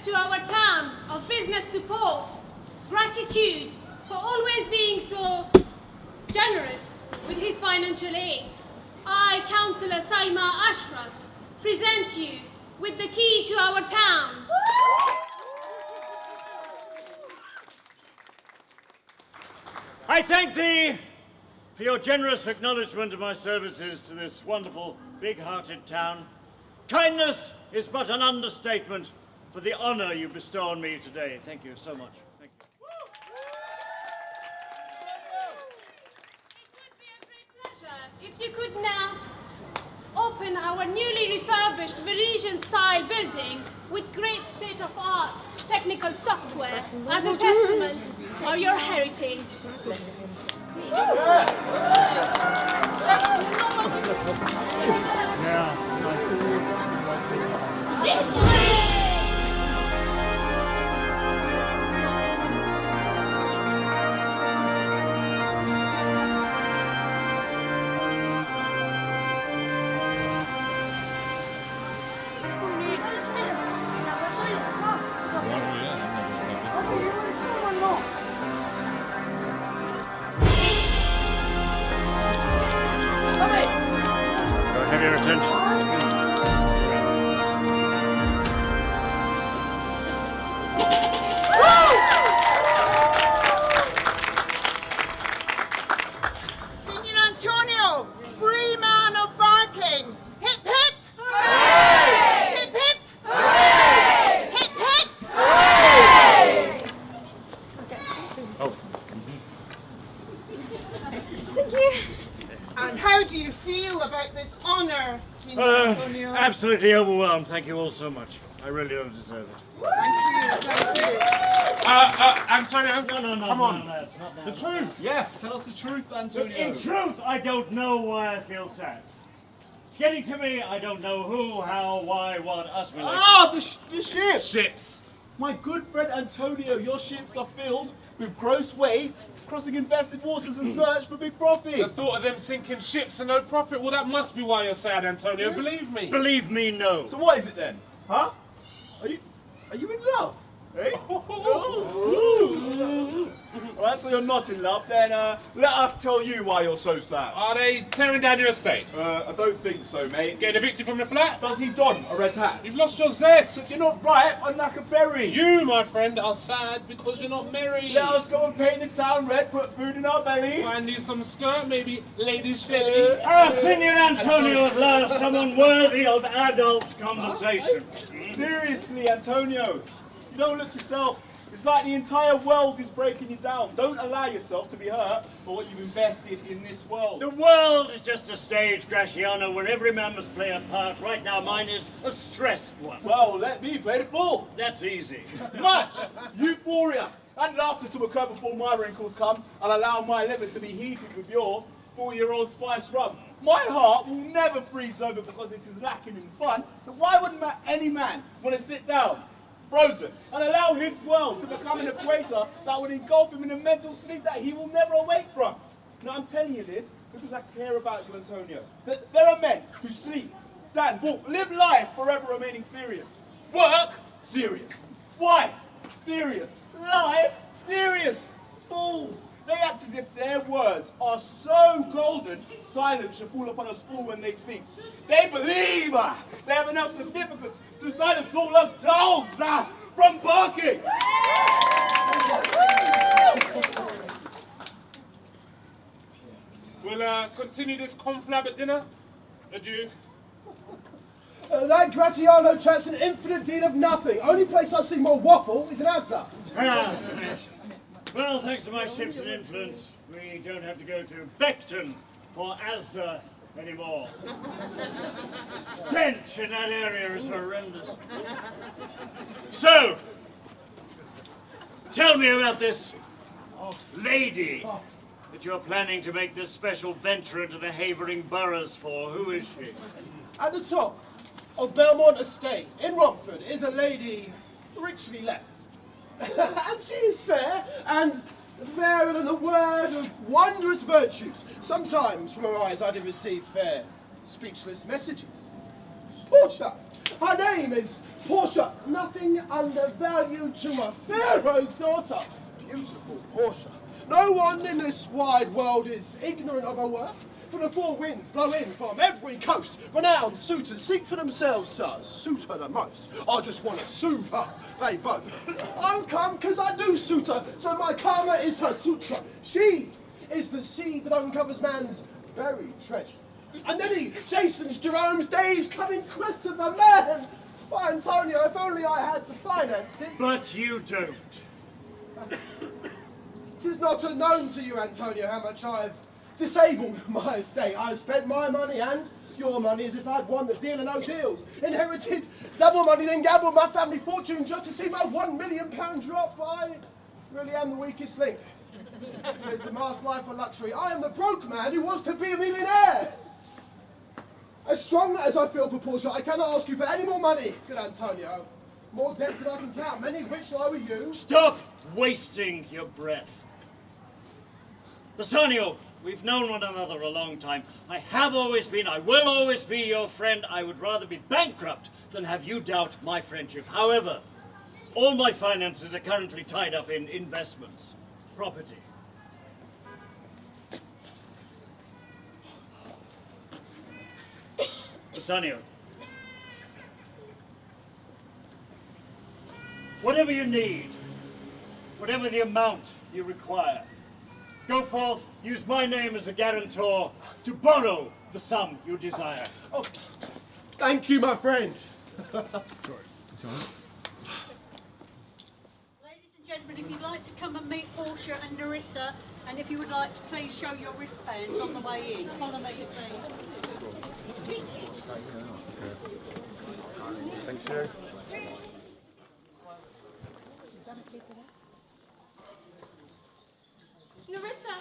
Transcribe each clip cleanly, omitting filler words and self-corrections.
testament to our town of business support, gratitude for always being so generous with his financial aid, I, Councillor Saima Ashraf, present you with the key to our town. I thank thee for your generous acknowledgement of my services to this wonderful, big-hearted town. Kindness is but an understatement for the honour you bestow on me today. Thank you so much. Thank you. It would be a great pleasure if you could now open our newly refurbished Venetian-style building with great state-of-art technical software as a testament of your heritage. Have your attention. Signor Antonio, free man of Barking. Hip hip! Hooray! Hip hip! Hooray! Hip hip! Hooray! Oh. Thank you. And how do you feel about this honour, Signor Antonio? Absolutely overwhelmed. Thank you all so much. I really don't deserve it. Thank you. Antonio, No, come on. No, not that. The truth. Yes, tell us the truth, Antonio. In truth, I don't know why I feel sad. It's getting to me, I don't know who, how, why, what, us related. Ah, the ships! Ships. My good friend Antonio, your ships are filled with gross weight, crossing infested waters in search for big profit. The thought of them sinking ships and no profit, well, that must be why you're sad, Antonio. Believe me. Believe me, no. So what is it then? Huh? Are you in love? Eh? Alright, so you're not in love, then let us tell you why you're so sad. Are they tearing down your estate? I don't think so, mate. Getting evicted from the flat? Does he don a red hat? You've lost your zest. You're not right, unlike a berry. You, my friend, are sad because you're not married. Let us go and paint the town red, put food in our bellies. Find you some skirt, maybe Lady Shelley. Ah, Signor Antonio, at last, someone worthy of adult conversation. Seriously, Antonio, you don't look yourself. It's like the entire world is breaking you down. Don't allow yourself to be hurt for what you've invested in this world. The world is just a stage, Graciano, where every man must play a part. Right now, mine is a stressed one. Well, let me play the fool. That's easy. Much euphoria and laughter to occur before my wrinkles come and allow my liver to be heated with your 4-year-old spice rum. My heart will never freeze over because it is lacking in fun. So why would any man want to sit down, frozen, and allow his world to become an equator that would engulf him in a mental sleep that he will never awake from? Now I'm telling you this because I care about you, Antonio. There are men who sleep, stand, walk, live life forever remaining serious. Work, serious. Why? Serious. Life, serious. Fools. They act as if their words are so golden, silence should fall upon us all when they speak. They believe they have enough significance to silence all us dogs from barking. We'll continue this conflab at dinner. Adieu. That Gratiano chats an infinite deal of nothing. Only place I see more waffle is in Asda. Ah, yes. Well, thanks to my ships and influence, we don't have to go to Beckton for Asda anymore. The stench in that area is horrendous. So, tell me about this lady that you're planning to make this special venture into the Havering boroughs for. Who is she? At the top of Belmont Estate in Romford is a lady richly left. And she is fair, and fairer than the word of wondrous virtues. Sometimes from her eyes I do receive fair, speechless messages. Portia, her name is Portia, nothing undervalued to a pharaoh's daughter. Beautiful Portia. No one in this wide world is ignorant of her worth. For the four winds blow in from every coast. Renowned suitors seek for themselves to suit her the most. I just want to soothe her, they boast. I'm come because I do suit her, so my karma is her sutra. She is the seed that uncovers man's buried treasure. And then he, Jason's, Jerome's, Dave's come in quest of a man. Why, Antonio, if only I had the finances. But you don't. 'Tis not unknown to you, Antonio, how much I've disabled my estate. I've spent my money and your money as if I'd won the deal or no deals. Inherited double money, then gambled my family fortune just to see my £1 million drop. I really am the weakest link. It's a masked life for luxury. I am the broke man who was to be a millionaire. As strong as I feel for Portia, I cannot ask you for any more money, good Antonio. More debts than I can count, many which lie with you. Stop wasting your breath. Bassanio, we've known one another a long time. I have always been, I will always be your friend. I would rather be bankrupt than have you doubt my friendship. However, all my finances are currently tied up in investments, property. Bassanio, whatever you need, whatever the amount you require, go forth, use my name as a guarantor to borrow the sum you desire. Oh, thank you, my friend. Ladies and gentlemen, if you'd like to come and meet Portia and Nerissa, and if you would like to please show your wristbands on the way in. Follow me, please. Thanks, Sherry. Nerissa,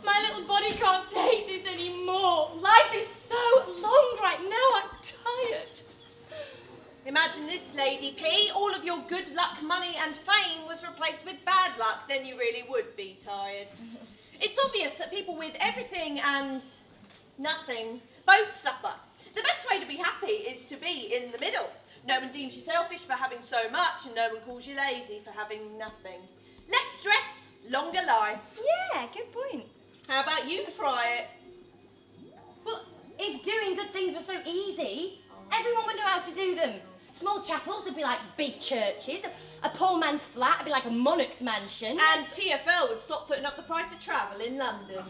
my little body can't take this anymore. Life is so long right now, I'm tired. Imagine this, Lady P. All of your good luck, money and fame was replaced with bad luck. Then you really would be tired. It's obvious that people with everything and nothing both suffer. The best way to be happy is to be in the middle. No one deems you selfish for having so much, and no one calls you lazy for having nothing. Less stress, longer life. Yeah, good point. How about you try it? Well, if doing good things were so easy, everyone would know how to do them. Small chapels would be like big churches. A poor man's flat would be like a monarch's mansion. And TFL would stop putting up the price of travel in London.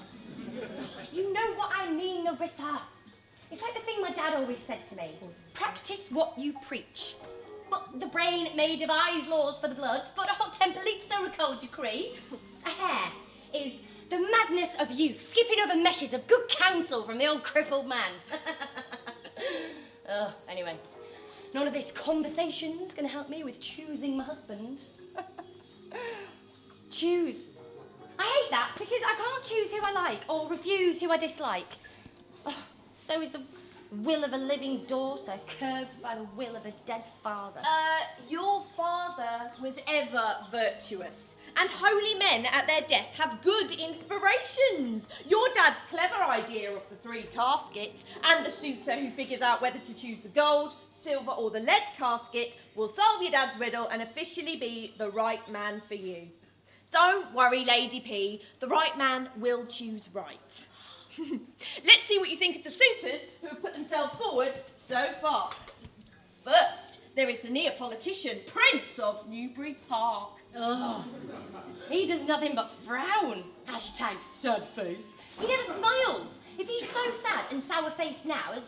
You know what I mean, Nerissa. It's like the thing my dad always said to me. Practice what you preach. Well, the brain may devise laws for the blood, but a hot temper leaps over a cold decree. A hair is the madness of youth, skipping over meshes of good counsel from the old crippled man. Anyway, none of this conversation's gonna help me with choosing my husband. Choose. I hate that because I can't choose who I like or refuse who I dislike. So is the will of a living daughter curbed by the will of a dead father. Your father was ever virtuous, and holy men at their death have good inspirations. Your dad's clever idea of the 3 caskets and the suitor who figures out whether to choose the gold, silver or the lead casket will solve your dad's riddle and officially be the right man for you. Don't worry, Lady P, the right man will choose right. Let's see what you think of the suitors who have put themselves forward so far. First, there is the Neapolitan Prince of Newbury Park. Oh, he does nothing but frown. Hashtag sad face. He never smiles. If he's so sad and sour-faced now, he'll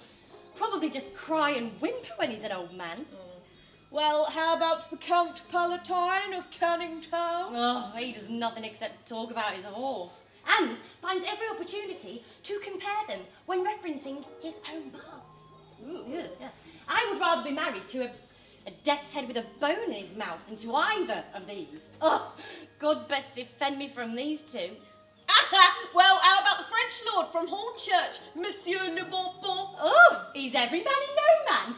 probably just cry and whimper when he's an old man. Well, how about the Count Palatine of Cannington? Oh, he does nothing except talk about his horse. And finds every opportunity to compare them when referencing his own parts. Ooh, yeah. I would rather be married to a death's head with a bone in his mouth than to either of these. Oh, God best defend me from these two. Well, how about the French lord from Hornchurch, Monsieur Le Bonbon? Oh, he's every man and no man.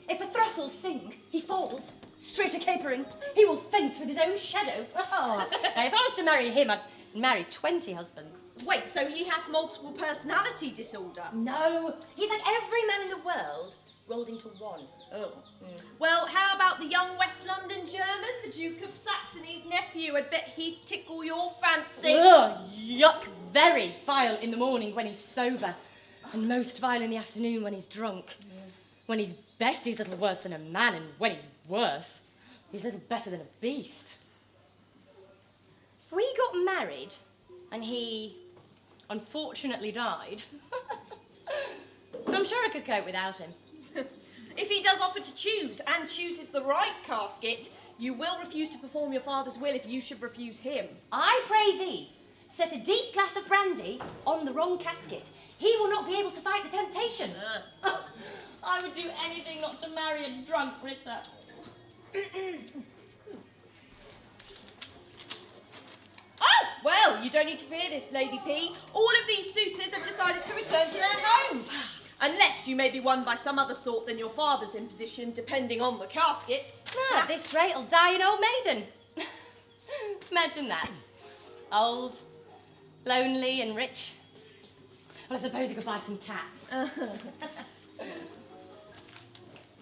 If a throstle sing, he falls. Straight a capering, he will fence with his own shadow. Oh. Now, if I was to marry him, I'd marry 20 husbands. Wait, so he hath multiple personality disorder? No, he's like every man in the world, rolled into one. Oh. Well, how about the young West London German, the Duke of Saxony's nephew? I bet he'd tickle your fancy. Ugh, yuck. Very vile in the morning when he's sober, and most vile in the afternoon when he's drunk. When he's best, he's little worse than a man, and when he's worse, he's little better than a beast. We got married, and he unfortunately died. I'm sure I could cope without him. If he does offer to choose, and chooses the right casket, you will refuse to perform your father's will if you should refuse him. I pray thee, set a deep glass of brandy on the wrong casket. He will not be able to fight the temptation. I would do anything not to marry a drunk Rissa. Oh, well, you don't need to fear this, Lady P. All of these suitors have decided to return to their homes. Unless you may be won by some other sort than your father's imposition, depending on the caskets. At this rate, I'll die an old maiden. Imagine that. Old, lonely and rich. Well, I suppose you could buy some cats.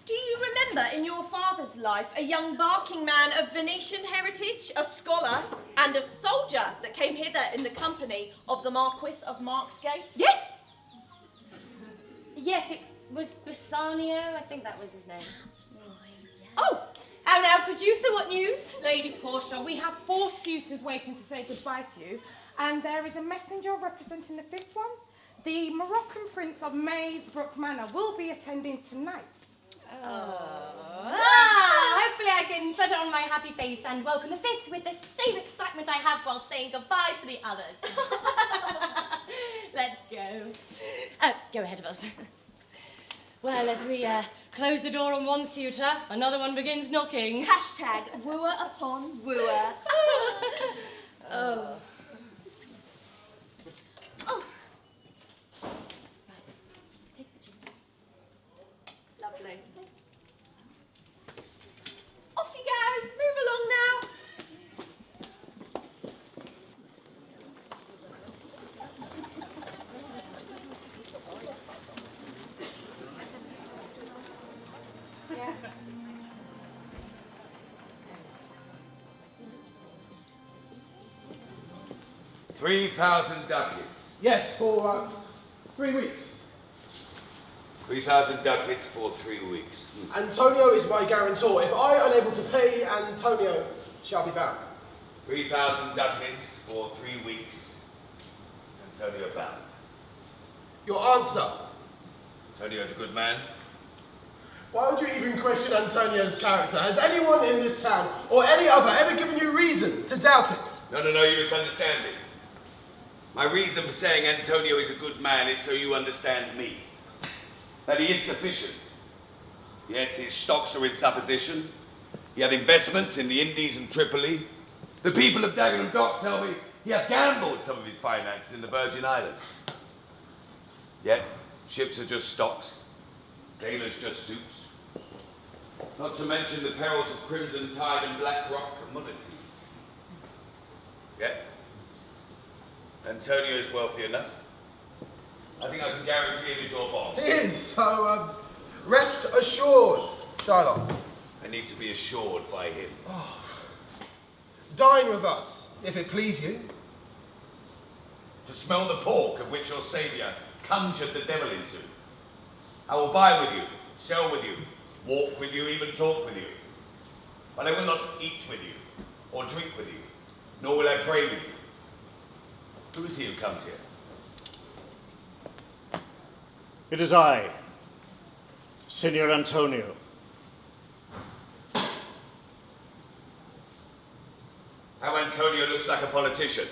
Do you remember in your father's life a young barking man of Venetian heritage, a scholar and a soldier that came hither in the company of the Marquis of Marksgate? Yes! Yes, it was Bassanio, I think that was his name. That's right. Oh! Oh, now, producer, what news? Lady Portia, we have 4 suitors waiting to say goodbye to you, and there is a messenger representing the 5th one. The Moroccan Prince of Maysbrook Manor will be attending tonight. Hopefully I can put on my happy face and welcome the 5th with the same excitement I have while saying goodbye to the others. Let's go. Go ahead of us. Well, as we close the door on one suitor, another one begins knocking. Hashtag wooer upon wooer. Oh. Oh. Lovely. Off you go. Move along now. Yeah. 3,000 ducats. Yes, for 3 weeks. 3,000 ducats for 3 weeks. Antonio is my guarantor. If I am unable to pay, Antonio shall be bound. 3,000 ducats for 3 weeks. Antonio bound. Your answer? Antonio's a good man. Why would you even question Antonio's character? Has anyone in this town, or any other, ever given you reason to doubt it? No, you misunderstand me. My reason for saying Antonio is a good man is so you understand me. That he is sufficient. Yet his stocks are in supposition. He had investments in the Indies and Tripoli. The people of Dagenham Dock tell me he hath gambled some of his finances in the Virgin Islands. Yet ships are just stocks, sailors just suits. Not to mention the perils of Crimson Tide and Black Rock commodities. Yet Antonio is wealthy enough. I think I can guarantee him as your boss. He is, so rest assured, Shylock. I need to be assured by him. Oh. Dine with us, if it please you. To smell the pork of which your saviour conjured the devil into. I will buy with you, sell with you, walk with you, even talk with you. But I will not eat with you, or drink with you, nor will I pray with you. Who is he who comes here? It is I, Signor Antonio. How Antonio looks like a politician,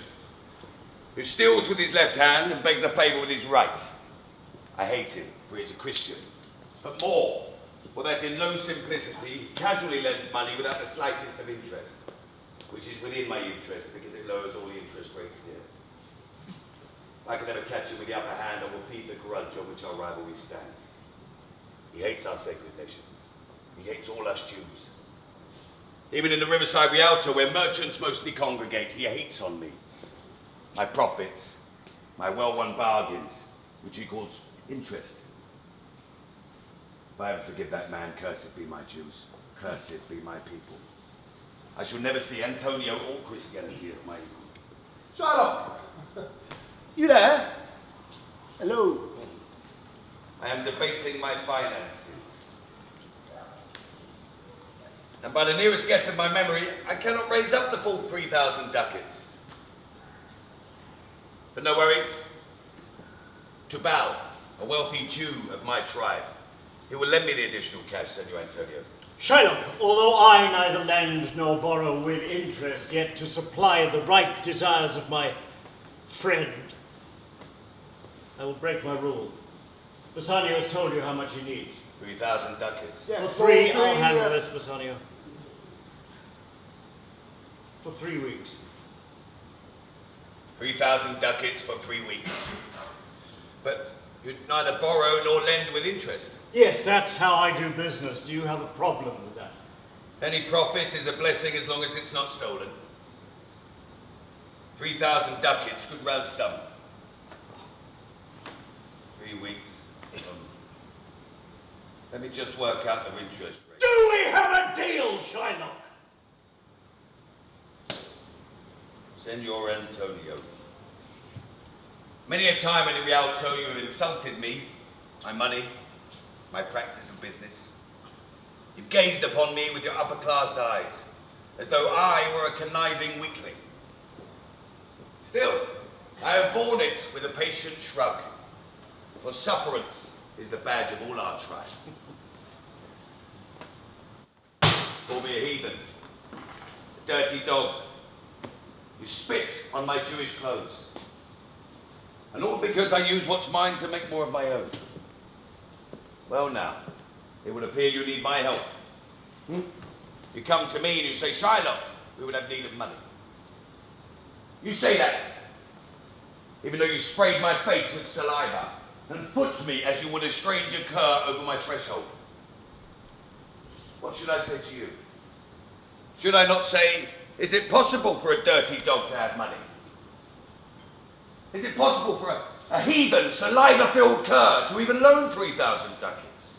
who steals with his left hand and begs a favour with his right. I hate him, for he is a Christian, but more, for that in low simplicity, he casually lends money without the slightest of interest, which is within my interest because it lowers all the interest rates here. If I can ever catch him with the upper hand, I will feed the grudge on which our rivalry stands. He hates our sacred nation. He hates all us Jews. Even in the Riverside Rialto, where merchants mostly congregate, he hates on me. My profits, my well-won bargains, which he calls interest. If I ever forgive that man, cursed be my Jews, cursed be my people. I shall never see Antonio or Christianity as my equal. Shylock! You there? Hello. I am debating my finances. And by the nearest guess of my memory, I cannot raise up the full 3,000 ducats. But no worries. Tubal, a wealthy Jew of my tribe, he will lend me the additional cash, Senor Antonio. Shylock, although I neither lend nor borrow with interest, yet to supply the ripe desires of my friend, I will break my rule. Bassanio has told you how much he needs. 3,000 ducats. Yes, For three, I'll handle this, Bassanio. For 3 weeks. 3,000 ducats for 3 weeks. But you'd neither borrow nor lend with interest. Yes, that's how I do business. Do you have a problem with that? Any profit is a blessing as long as it's not stolen. 3,000 ducats, good round sum. 3 weeks. Let me just work out the interest rate. Do we have a deal, Shylock? Senor Antonio. Many a time in the Rialto you have insulted me, my money, my practice of business. You've gazed upon me with your upper-class eyes, as though I were a conniving weakling. Still, I have borne it with a patient shrug, for sufferance is the badge of all our tribe. Call me a heathen, a dirty dog. You spit on my Jewish clothes. And all because I use what's mine to make more of my own. Well now, it would appear you need my help. You come to me and you say, Shylock, we would have need of money. You say that, even though you sprayed my face with saliva and foot me as you would a stranger cur over my threshold. What should I say to you? Should I not say, is it possible for a dirty dog to have money? Is it possible for a heathen, saliva-filled cur to even loan 3,000 ducats?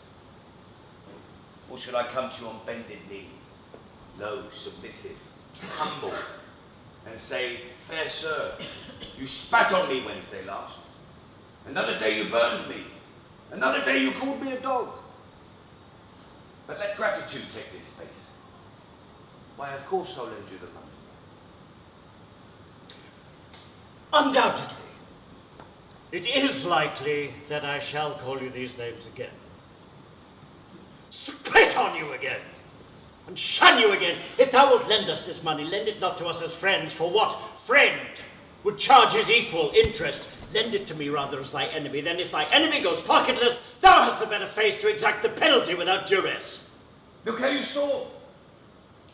Or should I come to you on bended knee, low, submissive, humble, and say, fair sir, you spat on me Wednesday last. Another day you burned me. Another day you called me a dog. But let gratitude take this space. Why, of course I'll lend you the money. Undoubtedly. It is likely that I shall call you these names again. Spit on you again, and shun you again. If thou wilt lend us this money, lend it not to us as friends, for what friend would charge his equal interest? Lend it to me rather as thy enemy. Then if thy enemy goes pocketless, thou hast the better face to exact the penalty without duress. Look how you storm.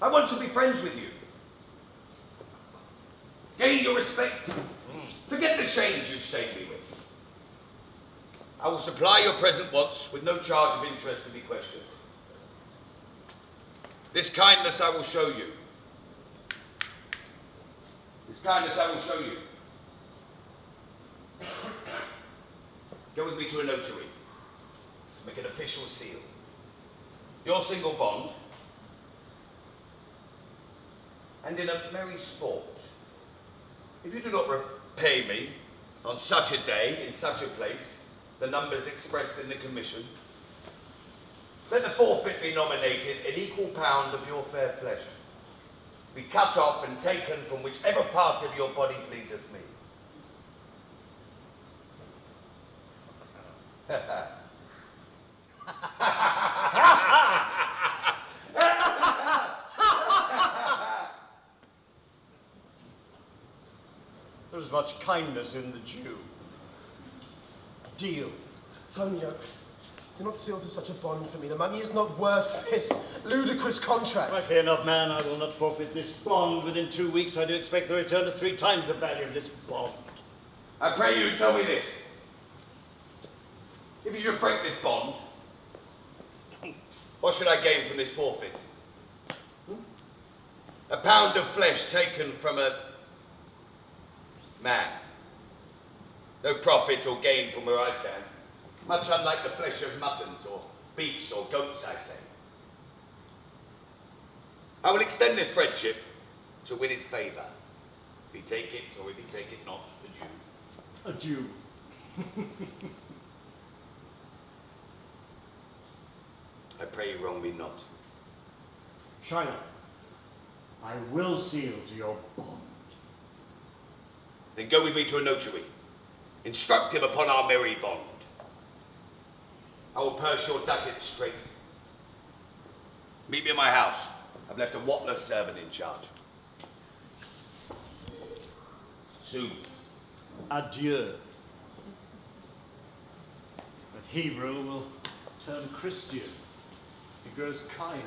I want to be friends with you. Gain your respect. Forget the shames you stained me with. I will supply your present wants with no charge of interest to be questioned. This kindness I will show you. This kindness I will show you. Go with me to a notary. Make an official seal. Your single bond. And in a merry sport, if you do not repay me on such a day, in such a place, the numbers expressed in the commission, let the forfeit be nominated an equal pound of your fair flesh, be cut off and taken from whichever part of your body pleaseth me. There's much kindness in the Jew. Deal. Antonio, do not seal to such a bond for me. The money is not worth this ludicrous contract. I fear not, man. I will not forfeit this bond. Within 2 weeks, I do expect the return of 3 times the value of this bond. I pray you tell me this. If you should break this bond, what should I gain from this forfeit? A pound of flesh taken from a man. No profit or gain from where I stand. Much unlike the flesh of muttons or beefs or goats, I say. I will extend this friendship to win his favour. If he take it, or if he take it not, A Jew. I pray you wrong me not. Shylock, I will seal to your bond. Then go with me to a notary. Instruct him upon our merry bond. I will purse your ducats straight. Meet me at my house. I've left a Watler servant in charge. Soon. Adieu. A Hebrew will turn Christian. He grows kind.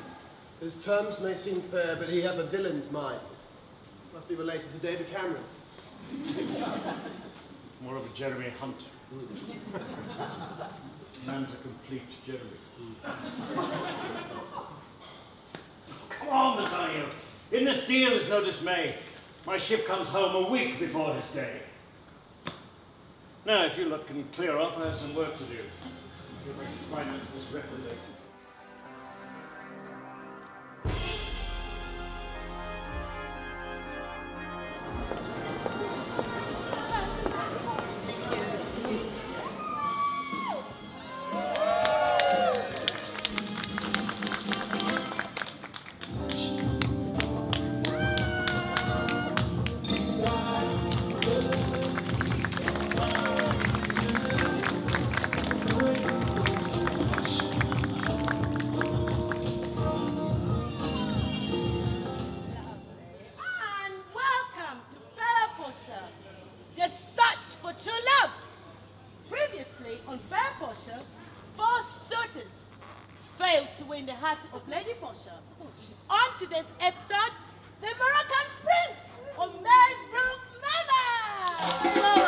His terms may seem fair, but he hath a villain's mind. Must be related to David Cameron. More of a Jeremy Hunt. Man's a complete Jeremy. Come on, Messiah. In this deal is no dismay. My ship comes home a week before his day. Now, if you lot can clear off, I have some work to do. If I can finance this reprobate. Of Lady Portia. On to this episode, the Moroccan Prince of Maysbrook Manor!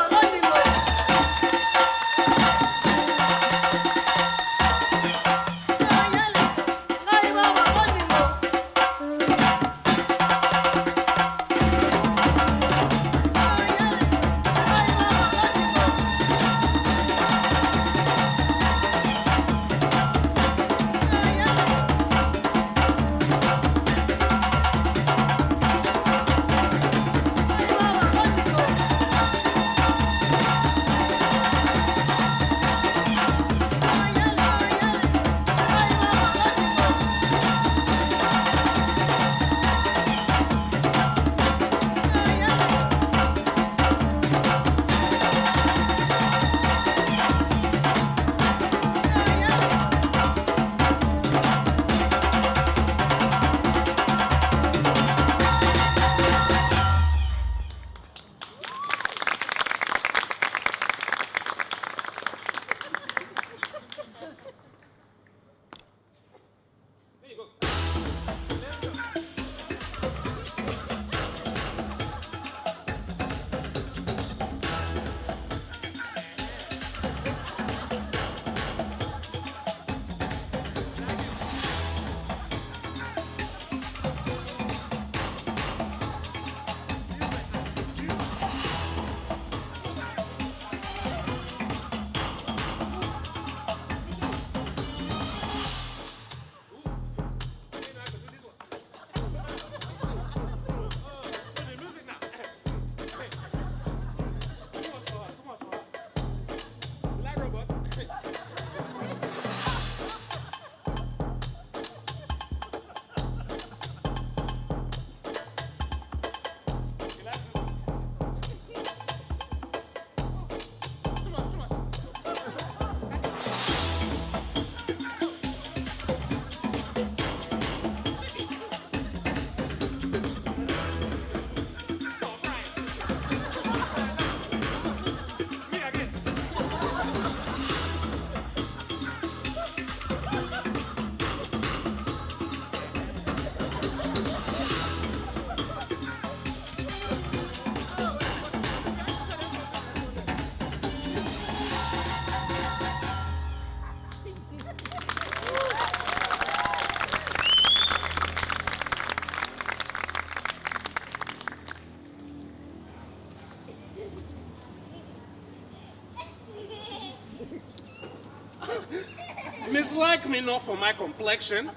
like me not for my complexion,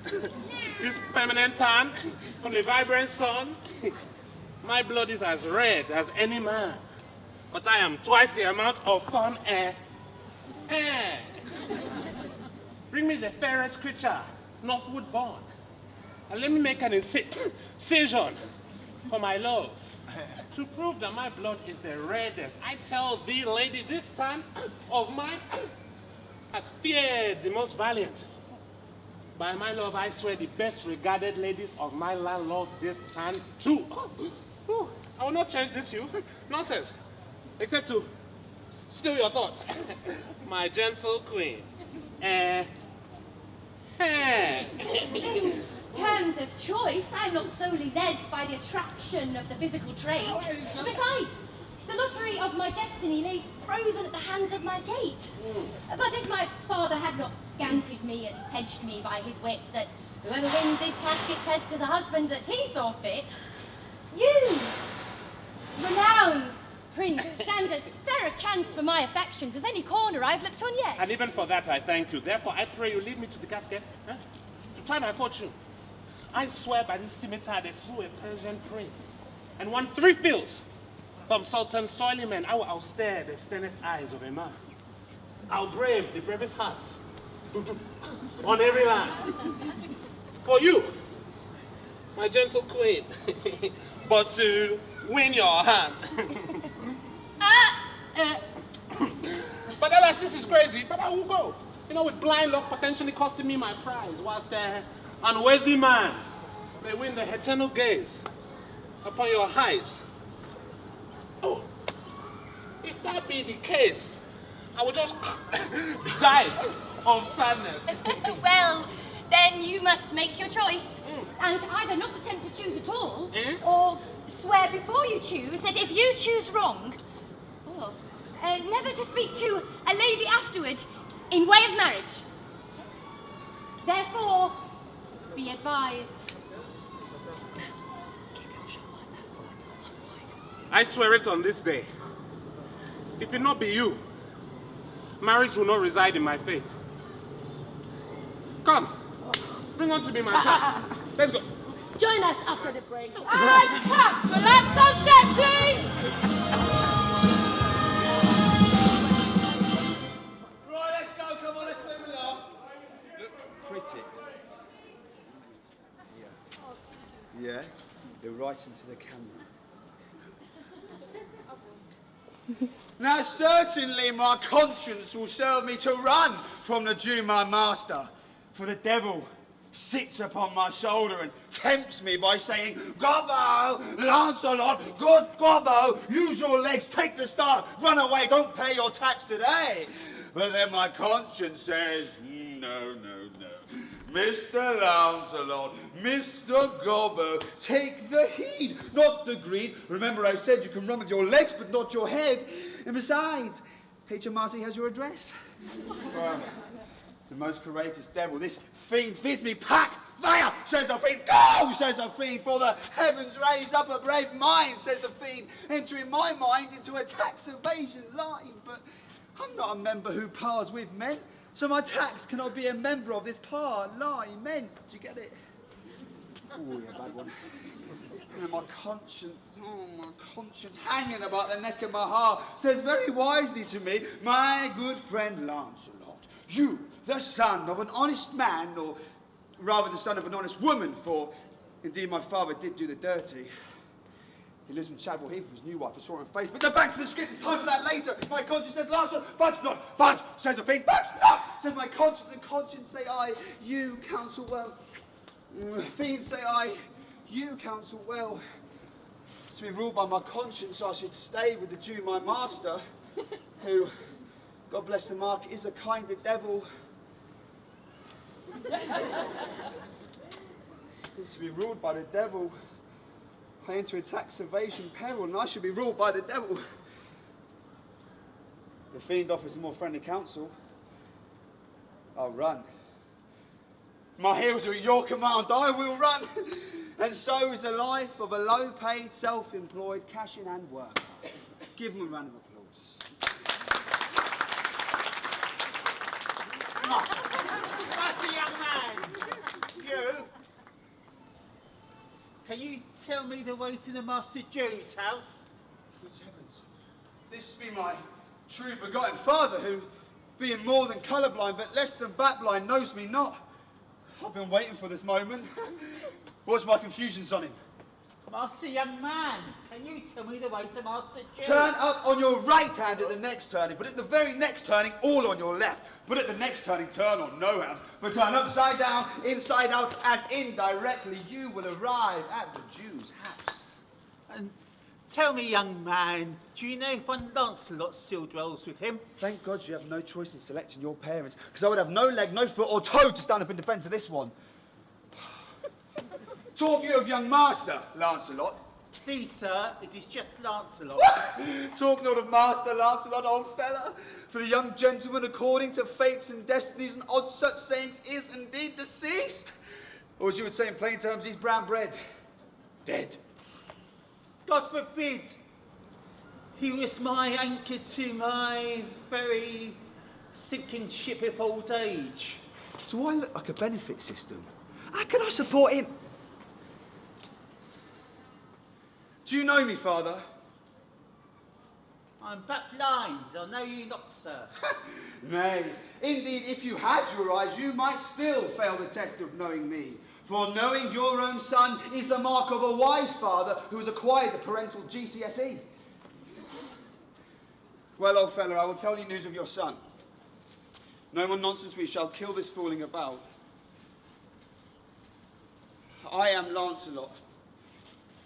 this permanent tan from the vibrant sun. My blood is as red as any man, but I am twice the amount of fun air. Bring me the fairest creature, northward born, and let me make an incision for my love. To prove that my blood is the reddest, I tell thee, lady, this time of mine hath feared the most valiant. By my love, I swear the best regarded ladies of my land love this time too. I will not change this you. Nonsense. Except to steal your thoughts. My gentle queen. Terms of choice, I'm not solely led by the attraction of the physical trait. Besides, the lottery of my destiny lays frozen at the hands of my gate. But if my father had not scanted me and hedged me by his wit, that whoever wins this casket test as a husband that he saw fit, you, renowned prince, stand as fair a chance for my affections as any corner I've looked on yet. And even for that I thank you. Therefore I pray you lead me to the casket, to try my fortune. I swear by this scimitar they slew a Persian prince and won 3 fields from Sultan Suleiman. I will outstare the sternest eyes of a man. I'll brave the bravest hearts on every land. For you, my gentle queen, but to win your hand. But alas, this is crazy, but I will go. You know, with blind luck potentially costing me my prize, whilst the unworthy man may win the eternal gaze upon your heights. Oh, if that be the case, I will just die of sadness. Well, then you must make your choice, and either not attempt to choose at all, or swear before you choose that if you choose wrong, never to speak to a lady afterward in way of marriage. Therefore, be advised. I swear it on this day. If it not be you, marriage will not reside in my fate. Come, bring on to me my child. Let's go. Join us after the break. Relax on set, please! Right, let's go. Come on, let's move along. Look pretty. Yeah, you're right into the camera. Now, certainly my conscience will serve me to run from the Jew, my master, for the devil sits upon my shoulder and tempts me by saying, Gobbo, Lancelot, good Gobbo, use your legs, take the start, run away, don't pay your tax today. But then my conscience says, no, no, no. Mr. Lancelot, Mr. Gobbo, take the heed, not the greed. Remember I said you can run with your legs, but not your head. And besides, HMRC has your address. Well, the most courageous devil, this fiend bids me pack. There, says the fiend. Go, says the fiend, for the heavens raise up a brave mind, says the fiend, entering my mind into a tax evasion line. But I'm not a member who pars with men, so my tax cannot be a member of this parliament. Do you get it? Oh, yeah, bad one. And my conscience hanging about the neck of my heart says very wisely to me, my good friend Lancelot, you, the son of an honest man, or rather the son of an honest woman, for indeed my father did do the dirty. He lives in Chadwell Heath with his new wife. I saw her face. But go back to the script. It's time for that later. My conscience says, Lancelot, but not. But, says the fiend, but not, says my conscience. And conscience say I, you counsel well. Fiend say I, you counsel well. To be ruled by my conscience, I should stay with the Jew, my master, who, God bless the mark, is a kinder devil. To be ruled by the devil, I enter a tax evasion peril, and I should be ruled by the devil. The fiend offers a more friendly counsel. I'll run. My heels are at your command, I will run. And so is the life of a low-paid, self-employed, cash-in-hand worker. Give him a round of applause. Can you tell me the way to the Master Jew's house? Good heavens. This be my true begotten father, who, being more than colourblind but less than bat-blind, knows me not. I've been waiting for this moment. What's my confusions on him? Master young man, can you tell me the way to Master Jew? Turn up on your right hand at the next turning, but at the very next turning, all on your left. But at the next turning, turn on no hands, but turn upside down, inside out, and indirectly, you will arrive at the Jew's house. And tell me, young man, do you know if one Lancelot still dwells with him? Thank God you have no choice in selecting your parents, because I would have no leg, no foot, or toe to stand up in defence of this one. Talk you of young master, Lancelot. Please, sir, it is just Lancelot. Talk not of Master Lancelot, old fella, for the young gentleman, according to fates and destinies and odd such sayings, is indeed deceased. Or as you would say in plain terms, he's brown bread. Dead. God forbid. He was my anchor to my very sinking ship of old age. So I look like a benefit system. How can I support him? Do you know me, father? I'm but blind, I know you not, sir. Nay, indeed, if you had your eyes, you might still fail the test of knowing me. For knowing your own son is the mark of a wise father who has acquired the parental GCSE. Well, old fellow, I will tell you news of your son. No more nonsense, we shall kill this fooling about. I am Lancelot.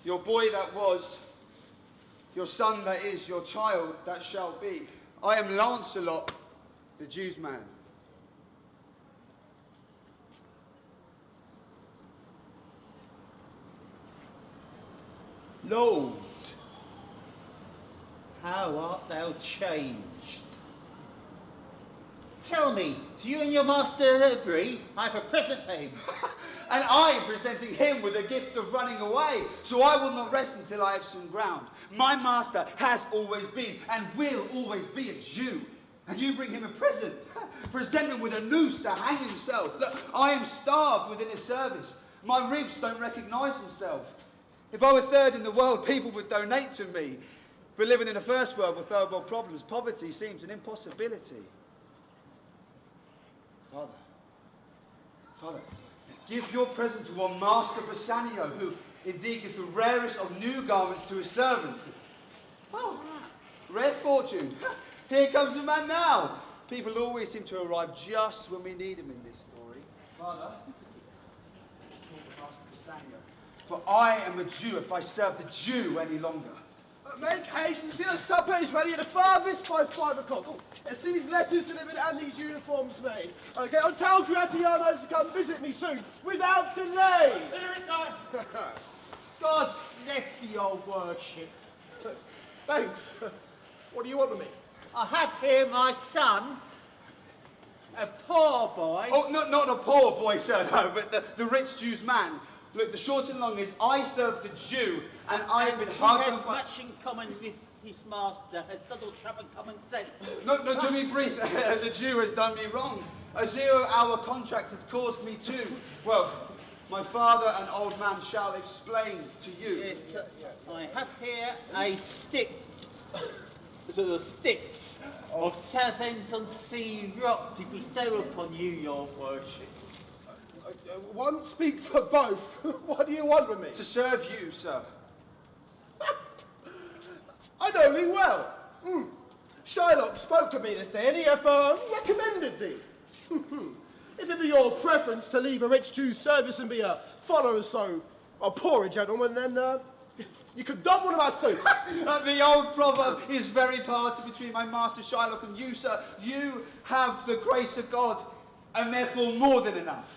Your boy that was, your son that is, your child that shall be. I am Lancelot, the Jew's man. Lord, how art thou changed? Tell me, do you and your master agree? I have a present for him. And I am presenting him with a gift of running away, so I will not rest until I have some ground. My master has always been and will always be a Jew. And you bring him a present. Present him with a noose to hang himself. Look, I am starved within his service. My ribs don't recognise himself. If I were third in the world, people would donate to me. But living in a first world with third world problems, poverty seems an impossibility. Father, give your present to one Master Bassanio, who indeed gives the rarest of new garments to his servants. Oh, rare fortune. Here comes the man now. People always seem to arrive just when we need them in this story. Father, let's talk of Master Bassanio. For I am a Jew if I serve the Jew any longer. Make haste and see the supper is ready at the farthest by 5 o'clock. Oh, and see these letters delivered and these uniforms made. Okay, I'll tell Gratiano to come visit me soon, without delay. Consider it done. God bless the old worship. Thanks. What do you want of me? I have here my son, a poor boy. Oh, not a poor boy, sir, no, but the rich Jew's man. Look, the short and long is, I serve the Jew, and I have been hard He done has by... much in common with his master, has double trap and common sense. No, to be brief, the Jew has done me wrong. A 0-hour contract hath caused me to... Well, my father and old man shall explain to you. Yes, I have here a stick. The sticks of Southampton-Sea Rock to bestow upon you, your worship. One speak for both. What do you want with me? To serve you, sir. I know thee well. Shylock spoke of me this day, and he hath recommended thee. If it be your preference to leave a rich Jew's service and be a follower so a poorer gentleman, then you could don one of our suits. The old proverb is very party between my master Shylock and you, sir. You have the grace of God, and therefore more than enough.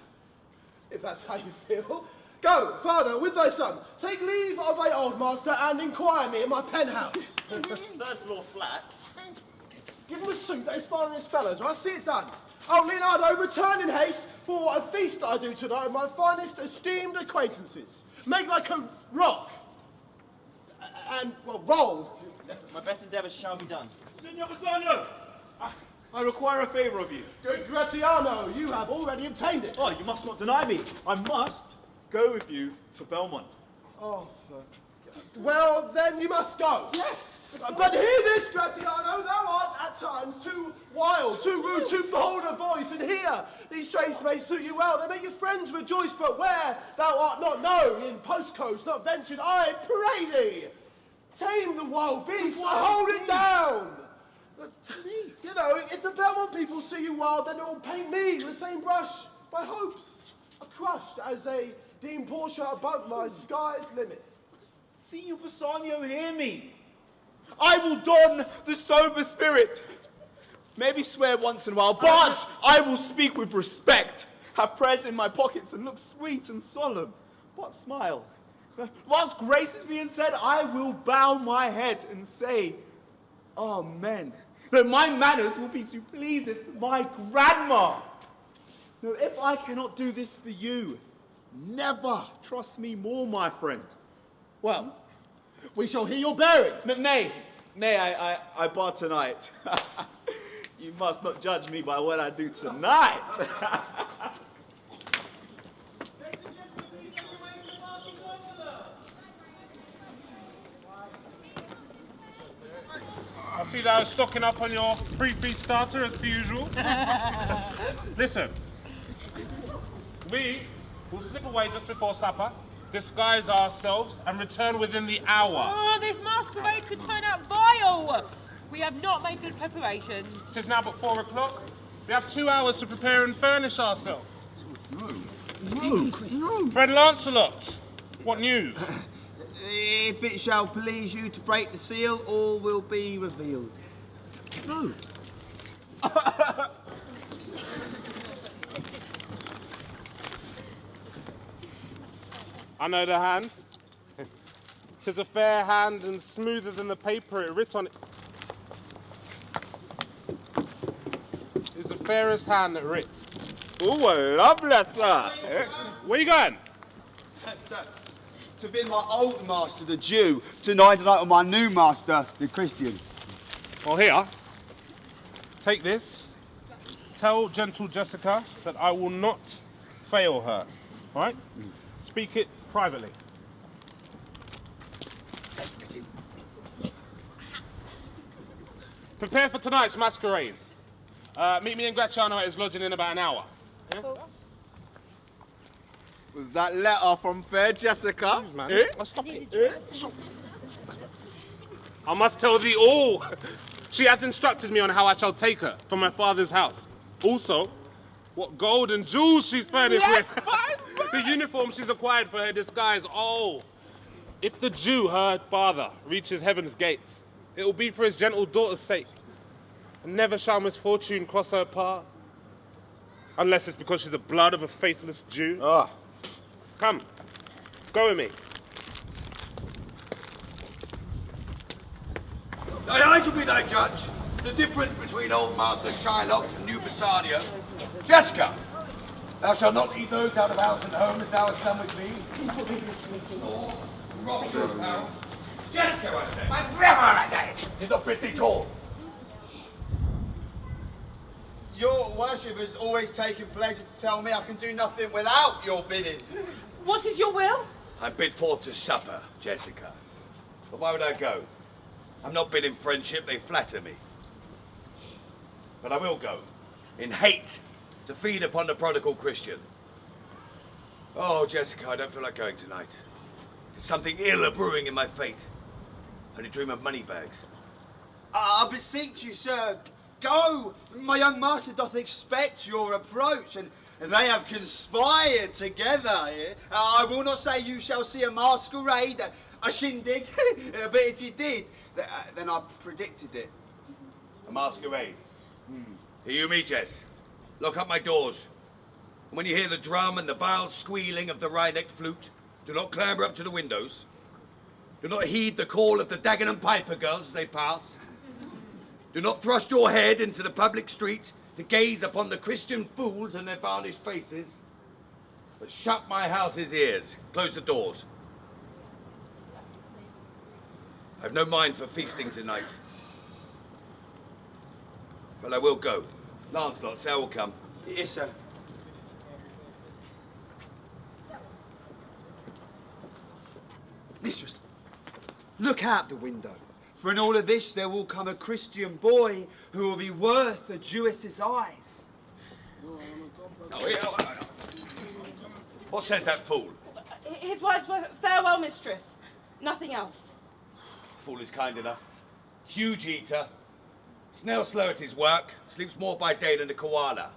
If that's how you feel. Go, father, with thy son. Take leave of thy old master and inquire me in my penthouse. Third floor flat. Give him a suit that is fine in his fellows, or I'll see it done. Oh, Leonardo, return in haste for a feast I do tonight of my finest esteemed acquaintances. Make like a rock. And, well, roll. My best endeavours shall be done. Signor Bassanio, I require a favour of you. Good Gratiano, you have already obtained it. Oh, you must not deny me. I must go with you to Belmont. Oh, well, then you must go. Yes. But hear this, Gratiano, thou art at times too wild, too rude, too bold a voice, and here, these traits may suit you well, they make your friends rejoice, but where thou art not known, in postcodes not ventured, I pray thee, tame the wild beast, hold it down. You know, if the Belmont people see you wild, then it will paint me with the same brush. My hopes are crushed as they deem Portia above my sky's limit. Signor Bassanio, hear me. I will don the sober spirit. Maybe swear once in a while, but I will speak with respect. Have prayers in my pockets and look sweet and solemn, but smile. Whilst grace is being said, I will bow my head and say, Amen. That my manners will be to please my grandma. No, if I cannot do this for you, never trust me more, my friend. Well, we shall hear your bearing. Nay, I bar tonight. You must not judge me by what I do tonight. I see that I was stocking up on your pre-feast starter as per usual. Listen, we will slip away just before supper, disguise ourselves, and return within the hour. Oh, this masquerade could turn out vile. We have not made good preparations. It is now but 4 o'clock. We have 2 hours to prepare and furnish ourselves. No. Friend Lancelot, what news? If it shall please you to break the seal, all will be revealed. No. I know the hand. 'Tis a fair hand and smoother than the paper it writ on it. It's the fairest hand that writ. Ooh, a love letter. Where you going? To bid my old master, the Jew, to night with my new master, the Christian. Well, here, take this. Tell gentle Jessica that I will not fail her. All right? Speak it privately. Prepare for tonight's masquerade. Meet me in Gratiano at his lodging in about an hour. Yeah? Was that letter from fair Jessica? Man. Stop it. I must tell thee all. She hath instructed me on how I shall take her from my father's house. Also, what gold and jewels she's furnished with. The uniform she's acquired for her disguise. Oh, if the Jew, her father, reaches heaven's gates, it will be for his gentle daughter's sake. And never shall misfortune cross her path. Unless it's because she's the blood of a faithless Jew. Ah. Come, go with me. Thy eyes will be thy judge. The difference between old Master Shylock and new Bassanio. Jessica, thou shalt not eat those out of house and home as thou hast done with me. Nor rob your apparel. Jessica, I say. My brother, did not bid thee call. Your worship has always taken pleasure to tell me I can do nothing without your bidding. What is your will? I bid forth to supper, Jessica. But why would I go? I'm not bidding friendship, they flatter me. But I will go, in hate, to feed upon the prodigal Christian. Oh, Jessica, I don't feel like going tonight. There's something ill a-brewing in my fate. I only dream of money bags. I beseech you, sir, go! My young master doth expect your approach, and they have conspired together. Yeah? I will not say you shall see a masquerade, a shindig, but if you did, then I predicted it. A masquerade. Hear you me, Jess? Lock up my doors. And when you hear the drum and the vile squealing of the wry-necked flute, do not clamber up to the windows. Do not heed the call of the Dagenham piper girls as they pass. Do not thrust your head into the public street to gaze upon the Christian fools and their varnished faces. But shut my house's ears. Close the doors. I've no mind for feasting tonight. But I will go. Lancelot, say I will come. Yes, sir. Mistress, look out the window. For in all of this there will come a Christian boy who will be worth a Jewess's eyes. What says that fool? His words were, farewell, mistress. Nothing else. Fool is kind enough. Huge eater. Snail slow at his work. Sleeps more by day than a koala.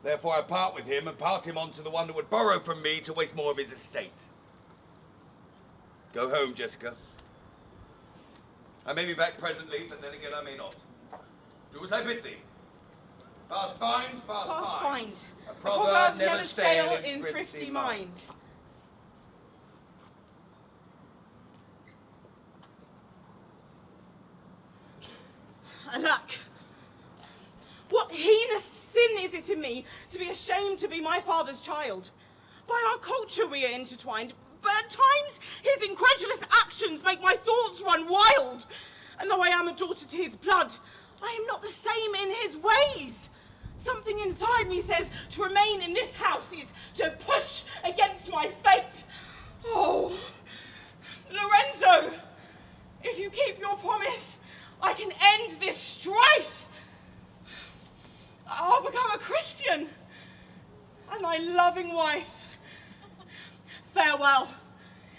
Therefore I part with him and part him on to the one that would borrow from me to waste more of his estate. Go home, Jessica. I may be back presently, but then again I may not. Do as I bid thee. Fast find, fast find. A proverb never stale in thrifty mind. Alack! What heinous sin is it in me to be ashamed to be my father's child? By our culture we are intertwined, but at times his incredulous actions make my thoughts run wild. And though I am a daughter to his blood, I am not the same in his ways. Something inside me says to remain in this house is to push against my fate. Oh, Lorenzo, if you keep your promise, I can end this strife. I'll become a Christian and thy loving wife. Farewell,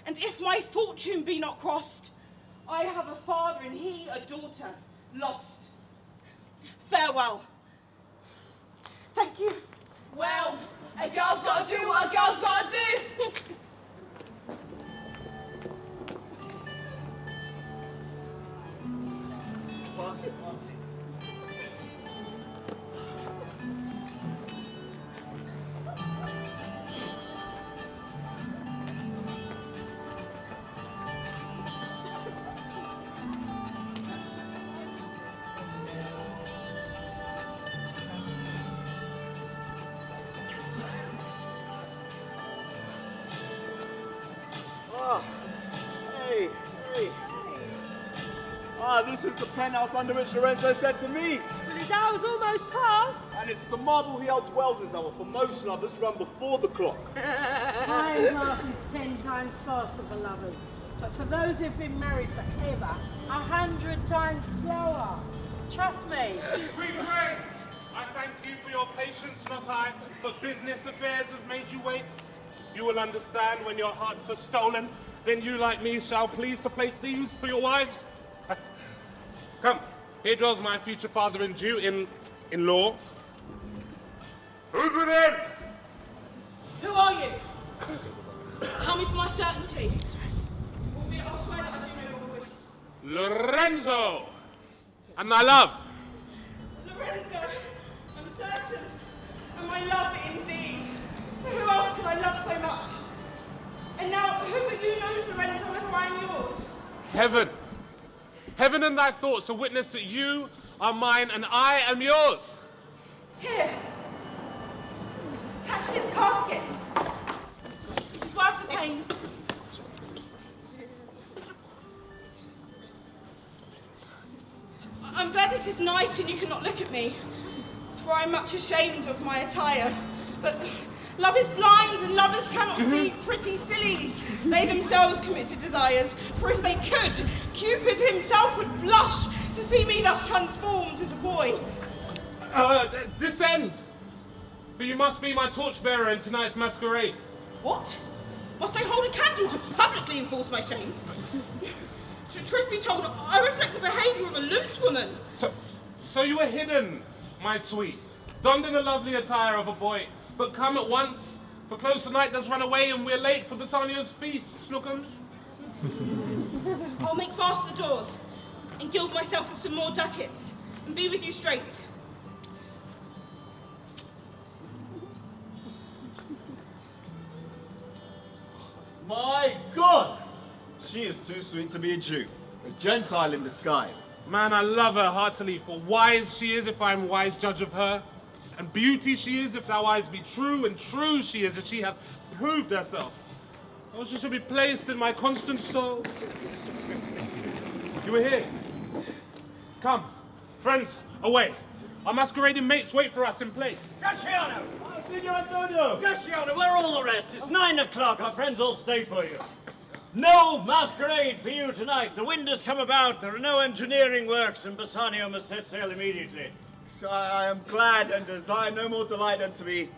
and if my fortune be not crossed, I have a father and he a daughter lost. Farewell. Thank you. Well, a girl's got to do what a girl's got to do. Party. This is the penthouse under which Lorenzo said to meet. But his hour's almost past. And it's the Marble Hill 12's hour, for most lovers run before the clock. Time passes 10 times faster for lovers, but for those who've been married forever, 100 times slower. Trust me. Sweet friends, I thank you for your patience, not I, but business affairs have made you wait. You will understand when your hearts are stolen, then you like me shall please to play thieves for your wives. Come, here dwells my future father and Jew in law. Who's within? Who are you? Tell me for my certainty. Albeit I'll swear that I do know your voice. Lorenzo! And my love. Lorenzo, I'm certain. And my love indeed. For who else could I love so much? And now, who but you knows, Lorenzo, whether I am yours? Heaven. Heaven and thy thoughts are witness that you are mine and I am yours. Here. Catch this casket. It is worth the pains. I'm glad this is night and you cannot look at me, for I am much ashamed of my attire. But love is blind and lovers cannot see pretty sillies. They themselves commit to desires, for if they could, Cupid himself would blush to see me thus transformed as a boy. Descend, for you must be my torchbearer in tonight's masquerade. What? Must I hold a candle to publicly enforce my shames? Truth be told, I reflect the behaviour of a loose woman. So you were hidden, my sweet, donned in the lovely attire of a boy, but come at once, for close the night does run away and we're late for Bassanio's feast, Snookums. I'll make fast the doors and gild myself with some more ducats and be with you straight. My God! She is too sweet to be a Jew. A Gentile in disguise. Man, I love her heartily, for wise she is if I am wise judge of her, and beauty she is if thou eyes be true, and true she is if she hath proved herself. Oh, she shall be placed in my constant soul. You are here. Come, friends, away. Our masquerading mates wait for us in place. Gasciano! Signor Antonio! Gasciano, where are all the rest? It's 9 o'clock. Our friends all stay for you. No masquerade for you tonight. The wind has come about. There are no engineering works, and Bassanio must set sail immediately. I am glad and desire no more delight than to be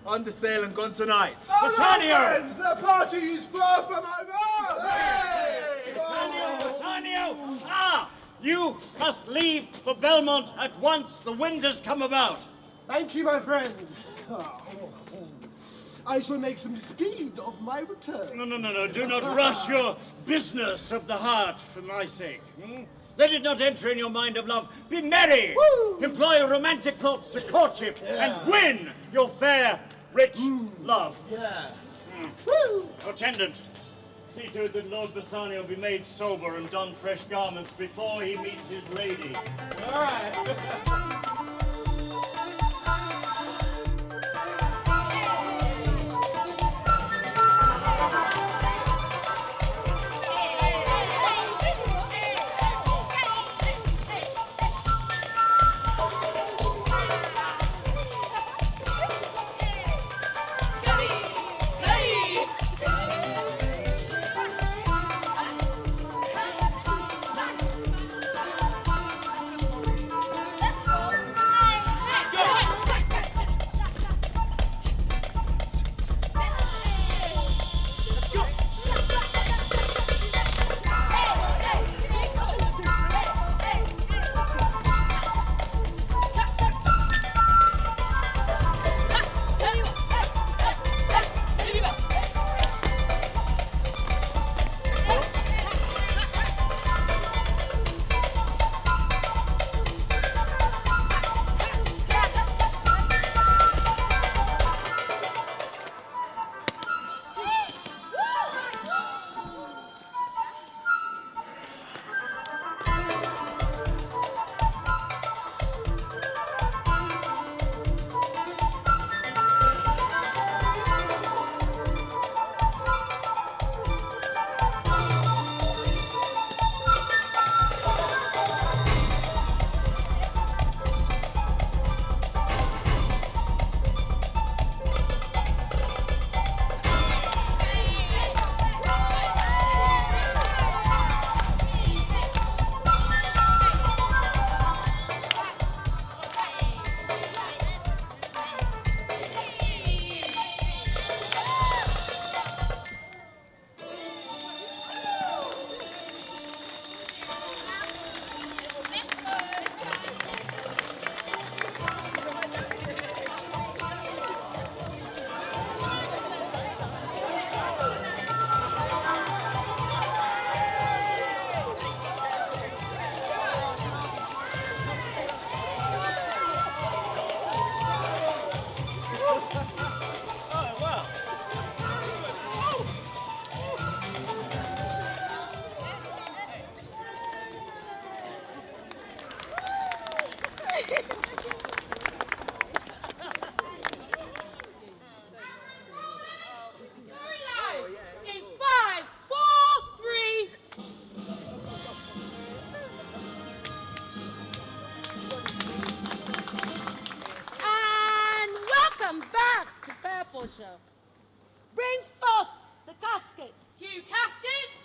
under sail and gone tonight. Bassanio! The party is far from over! Hey! Bassanio! Ah! You must leave for Belmont at once. The wind has come about. Thank you, my friend. I shall make some speed of my return. No. Do not rush your business of the heart for my sake. Let it not enter in your mind of love. Be merry. Woo! Employ romantic thoughts to courtship and win your fair, rich love. Yeah. Woo! Attendant, see to it that Lord Bassanio be made sober and don fresh garments before he meets his lady. All right. Bring forth the caskets. Cue caskets.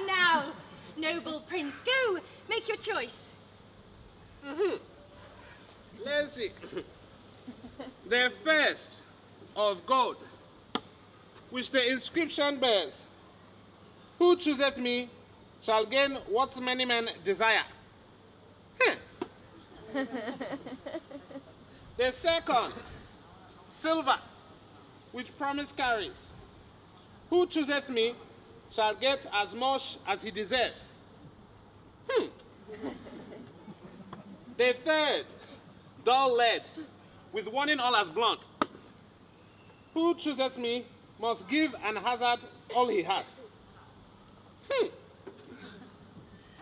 Now, noble prince, go, make your choice. Let's see. The first of gold, which the inscription bears, who chooseth me shall gain what many men desire. The second, silver, which promise carries. Who chooseth me shall get as much as he deserves. The third, dull lead, with warning all as blunt. Who chooseth me must give and hazard all he had.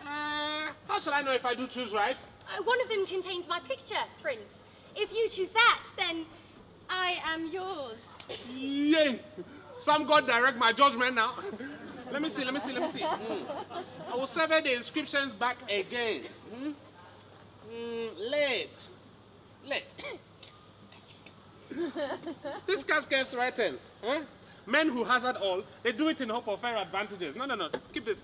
How shall I know if I do choose right? One of them contains my picture, Prince. If you choose that, then I am yours. Yay! Some God direct my judgment now. Let me see. I will survey the inscriptions back again. Lead. This casket threatens. Men who hazard all, they do it in hope of fair advantages. No. Keep this.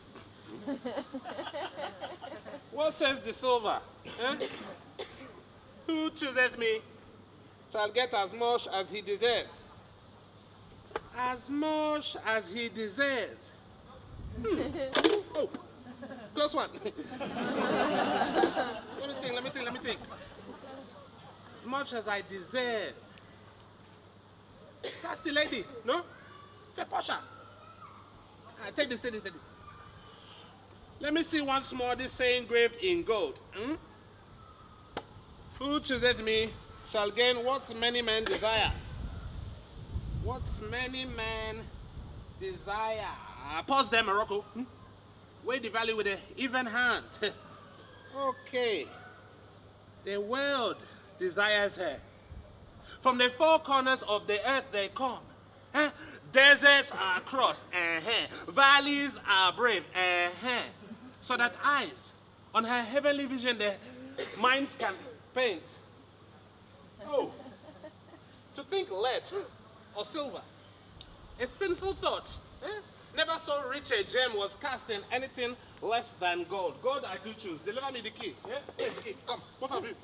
What says the silver? Who chooseth me shall get as much as he deserves. As much as he deserves. Oh, close one. Let me think. As much as I deserve. That's the lady, no? Fair Portia. Take this. Let me see once more this saying engraved in gold. Who chooseth me shall gain what many men desire. What many men desire. Pause there, Morocco. Weigh the value with an even hand. Okay. The world desires her. From the four corners of the earth they come. Deserts are crossed. Valleys are brave. So that eyes on her heavenly vision their minds can paint. Oh, to think lead or silver, a sinful thought. Never so rich a gem was cast in anything less than gold. Gold I do choose. Deliver me the key. Here's the key. Come, what have you?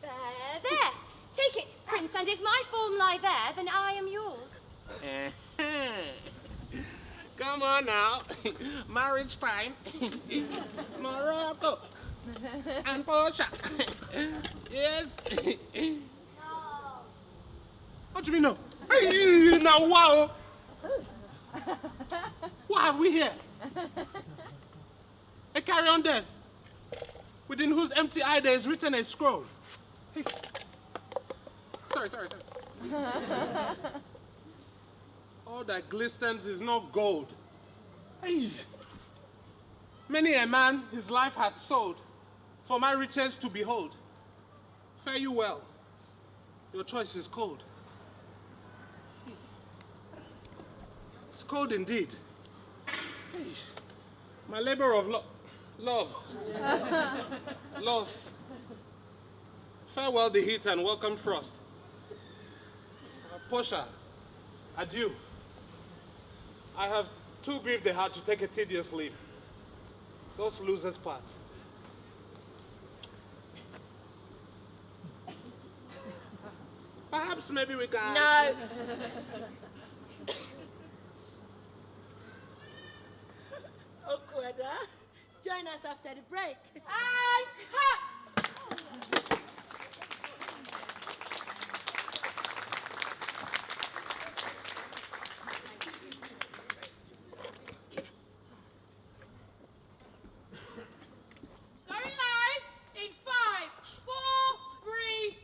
There. Take it, Prince, and if my form lie there, then I am yours. Come on now. Marriage time. Morocco. And Portia. Yes. What do you mean no? Hey, now wow. What have we here? A carrion death, within whose empty eye there is written a scroll. Hey. Sorry. All that glistens is not gold. Hey. Many a man his life hath sold for my riches to behold. Fare you well. Your choice is cold. It's cold indeed. Hey. My labor of love lost. Farewell the heat and welcome frost. Portia, adieu. I have too grieved the heart to take a tedious leave. Those losers part. Perhaps maybe we can... No. Awkward, huh? Join us after the break. And cut! Going live in 5, 4, 3.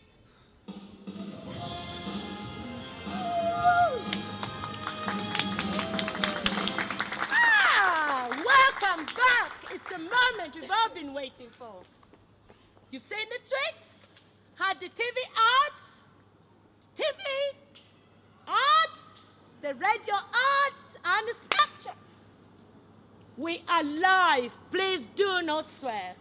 Welcome back. It's the moment we've all been waiting for. You've seen the tweets, had the TV ads, the radio ads, and the Snapchats. We are live. Please do not swear.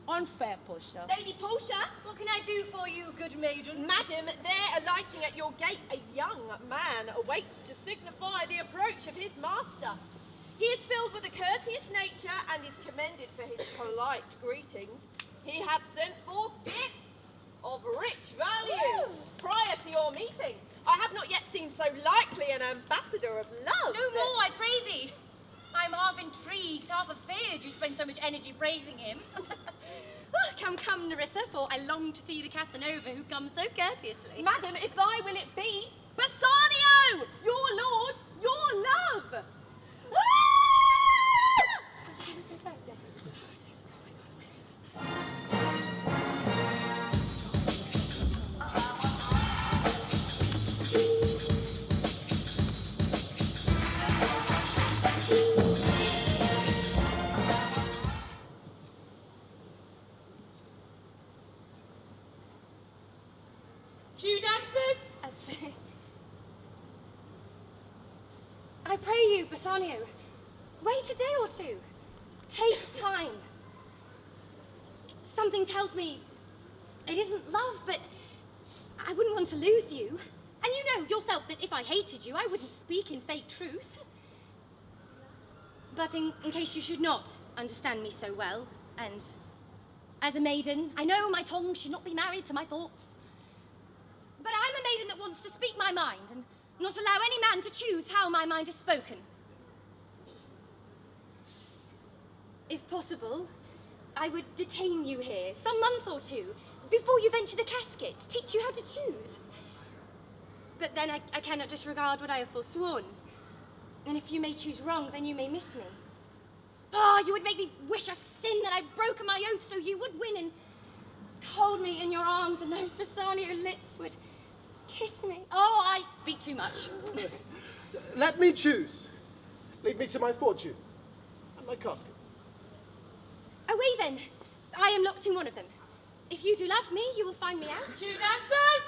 Unfair, Portia. Lady Portia, what can I do for you, good maiden? Madam, there alighting at your gate, a young man awaits to signify the approach of his master. He is filled with a courteous nature and is commended for his polite greetings. He hath sent forth gifts of rich value prior to your meeting. I have not yet seen so likely an ambassador of love. No more, I pray thee. I'm half intrigued, half afeared you spend so much energy praising him. Oh, come, come, Nerissa, for I long to see the Casanova who comes so courteously. Madam, if thy will it be, Bassanio, your lord, your love. Shoe dancers? I pray you, Bassanio, wait a day or two. Take time. Something tells me it isn't love, but I wouldn't want to lose you. And you know yourself that if I hated you, I wouldn't speak in fake truth. But in case you should not understand me so well, and as a maiden, I know my tongue should not be married to my thoughts. But I'm a maiden that wants to speak my mind and not allow any man to choose how my mind is spoken. If possible, I would detain you here some month or two before you venture the caskets, teach you how to choose. But then I cannot disregard what I have forsworn. And if you may choose wrong, then you may miss me. Oh, you would make me wish a sin that I'd broken my oath so you would win and hold me in your arms and those Bassanio lips would kiss me. Oh, I speak too much. Let me choose. Lead me to my fortune and my caskets. Away then. I am locked in one of them. If you do love me, you will find me out. Shoe dancers?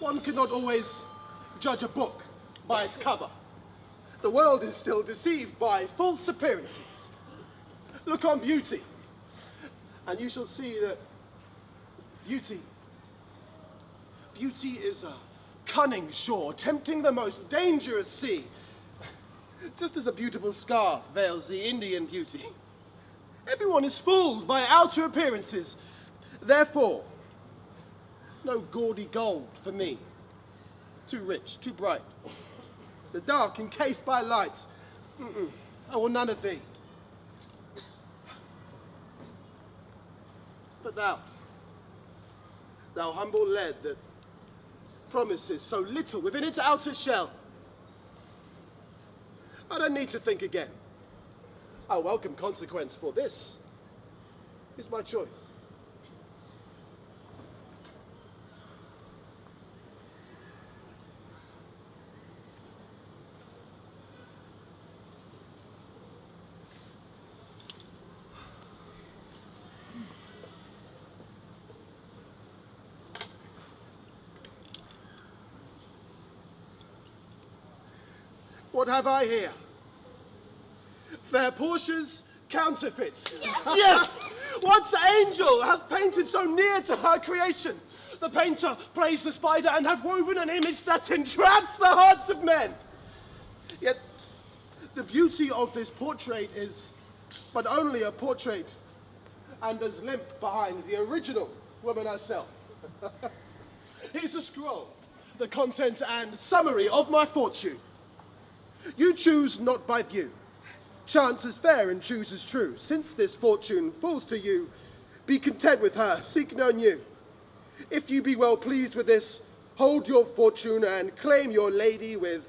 One cannot always judge a book by its cover. The world is still deceived by false appearances. Look on beauty, and you shall see that beauty is a cunning shore, tempting the most dangerous sea. Just as a beautiful scarf veils the Indian beauty. Everyone is fooled by outer appearances. Therefore, no gaudy gold for me. Too rich, too bright. The dark encased by light. I want none of thee. But thou humble lead that promises so little within its outer shell. I don't need to think again. I welcome consequence, for this is my choice. What have I here? Fair Portia's counterfeits. Yes! What angel hath painted so near to her creation? The painter plays the spider and hath woven an image that entraps the hearts of men. Yet the beauty of this portrait is but only a portrait, and as limp behind the original woman herself. Here's a scroll, the content and summary of my fortune. You choose not by view. Chance is fair and choose is true. Since this fortune falls to you, be content with her, seek no new. If you be well pleased with this, hold your fortune and claim your lady with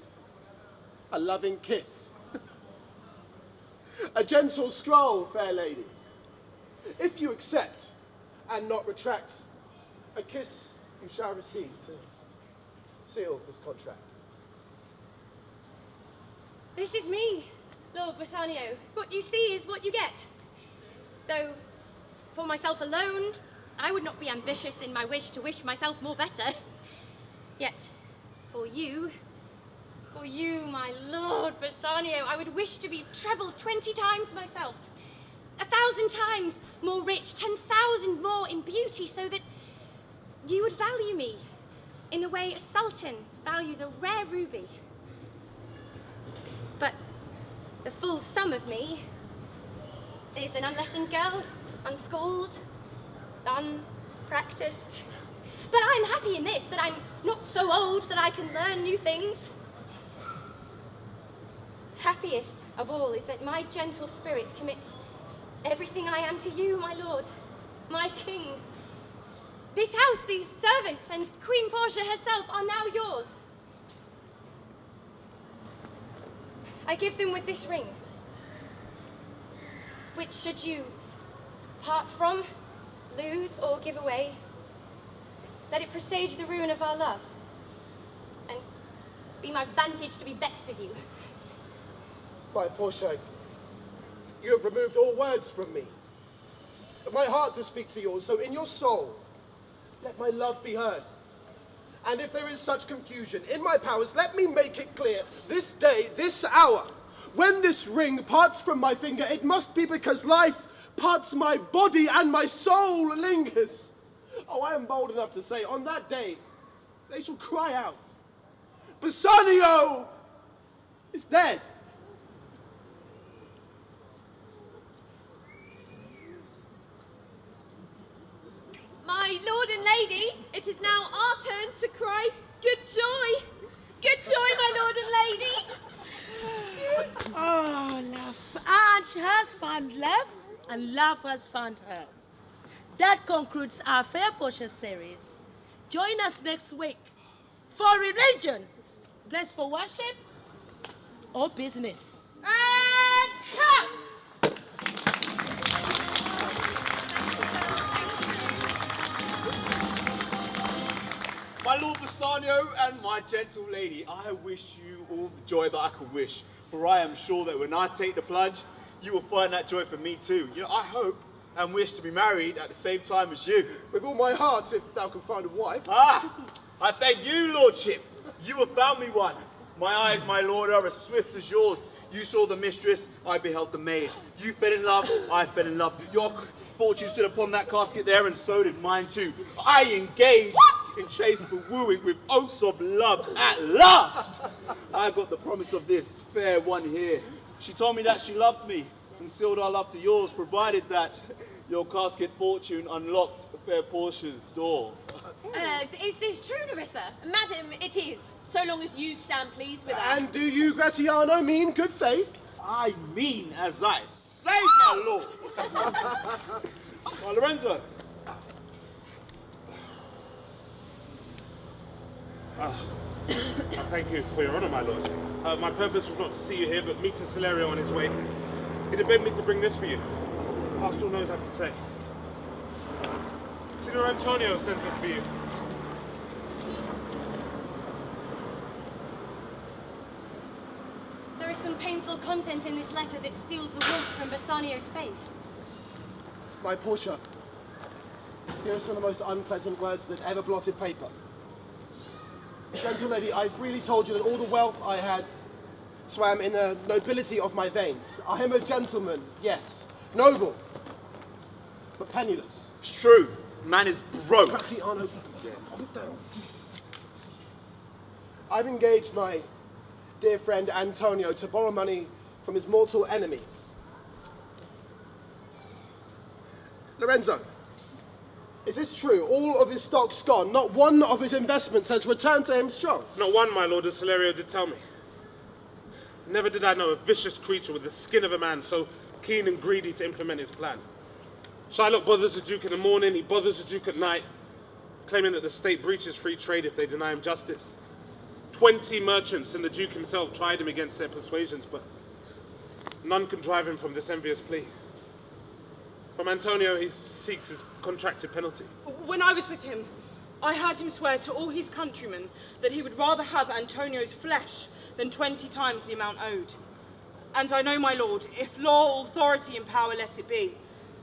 a loving kiss. A gentle scroll, fair lady. If you accept and not retract, a kiss you shall receive to seal this contract. This is me, Lord Bassanio. What you see is what you get. Though, for myself alone, I would not be ambitious in my wish to wish myself more better. Yet, for you, my Lord Bassanio, I would wish to be treble 20 times myself, 1,000 times more rich, 10,000 more in beauty, so that you would value me in the way a sultan values a rare ruby. But the full sum of me is an unlessoned girl, unschooled, unpracticed. But I'm happy in this, that I'm not so old that I can learn new things. Happiest of all is that my gentle spirit commits everything I am to you, my lord, my king. This house, these servants, and Queen Portia herself are now yours. I give them with this ring, which should you part from, lose, or give away, let it presage the ruin of our love, and be my vantage to be vexed with you. My Portia, you have removed all words from me. My heart to speak to yours, so in your soul, let my love be heard. And if there is such confusion in my powers, let me make it clear, this day, this hour, when this ring parts from my finger, it must be because life parts my body and my soul lingers. Oh, I am bold enough to say, on that day, they shall cry out, Bassanio is dead. My lord and lady, it is now our turn to cry good joy. Good joy, my lord and lady. Oh, love. Ange has found love, and love has found her. That concludes our Fair Portia series. Join us next week for religion, blessed for worship or business. And cut! My Lord Bassanio and my gentle lady, I wish you all the joy that I could wish, for I am sure that when I take the plunge, you will find that joy for me too. You know, I hope and wish to be married at the same time as you. With all my heart, if thou can find a wife. Ah, I thank you, lordship. You have found me one. My eyes, my lord, are as swift as yours. You saw the mistress, I beheld the maid. You fell in love, I fell in love. Your fortune stood upon that casket there, and so did mine too. I engaged in chase for wooing with oaths of love at last. I got the promise of this fair one here. She told me that she loved me and sealed our love to yours, provided that your casket fortune unlocked fair Portia's door. Is this true, Nerissa? Madam, it is, so long as you stand pleased with her. And do you, Gratiano, mean good faith? I mean as I say, my lord. Lorenzo. I thank you for your honour, my lord. My purpose was not to see you here, but meeting Celerio on his way. He did beg me to bring this for you. Pastoral knows I can say. Signor Antonio sends this for you. There is some painful content in this letter that steals the warmth from Bassanio's face. My Portia, here are some of the most unpleasant words that ever blotted paper. Gentle lady, I freely told you that all the wealth I had swam in the nobility of my veins. I am a gentleman, yes, noble, but penniless. It's true. Man is broke. Gratiano, calm down. I've engaged my dear friend Antonio to borrow money from his mortal enemy. Lorenzo, is this true? All of his stock's gone. Not one of his investments has returned to him strong. Not one, my lord, as Celerio did tell me. Never did I know a vicious creature with the skin of a man so keen and greedy to implement his plan. Shylock bothers the Duke in the morning, he bothers the Duke at night, claiming that the state breaches free trade if they deny him justice. 20 merchants and the Duke himself tried him against their persuasions, but none can drive him from this envious plea. From Antonio, he seeks his contracted penalty. When I was with him, I heard him swear to all his countrymen that he would rather have Antonio's flesh than 20 times the amount owed. And I know, my lord, if law, authority and power let it be,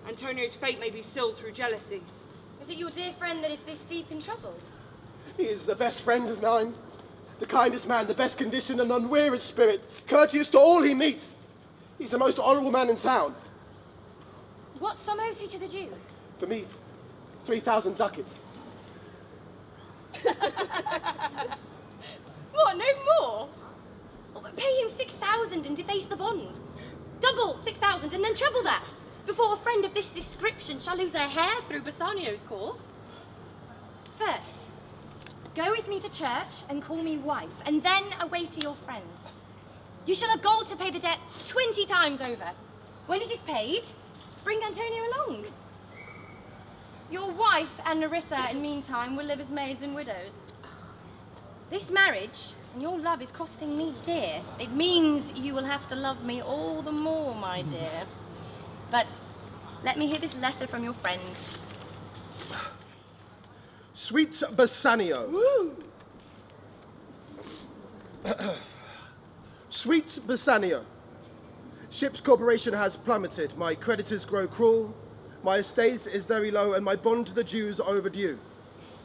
Antonio's fate may be sealed through jealousy. Is it your dear friend that is this deep in trouble? He is the best friend of mine, the kindest man, the best conditioned and unwearied spirit, courteous to all he meets. He's the most honourable man in town. What sum owes he to the Jew? For me, 3,000 ducats. What, no more? Oh, but pay him 6,000 and deface the bond. Double 6,000 and then treble that, before a friend of this description shall lose her hair through Bassanio's course. First, go with me to church and call me wife, and then away to your friend. You shall have gold to pay the debt 20 times over. When it is paid, bring Antonio along. Your wife and Nerissa, in meantime, will live as maids and widows. This marriage and your love is costing me dear. It means you will have to love me all the more, my dear. But let me hear this letter from your friend. Sweet Bassanio. Sweet Bassanio. Ship's corporation has plummeted. My creditors grow cruel. My estate is very low and my bond to the Jews overdue.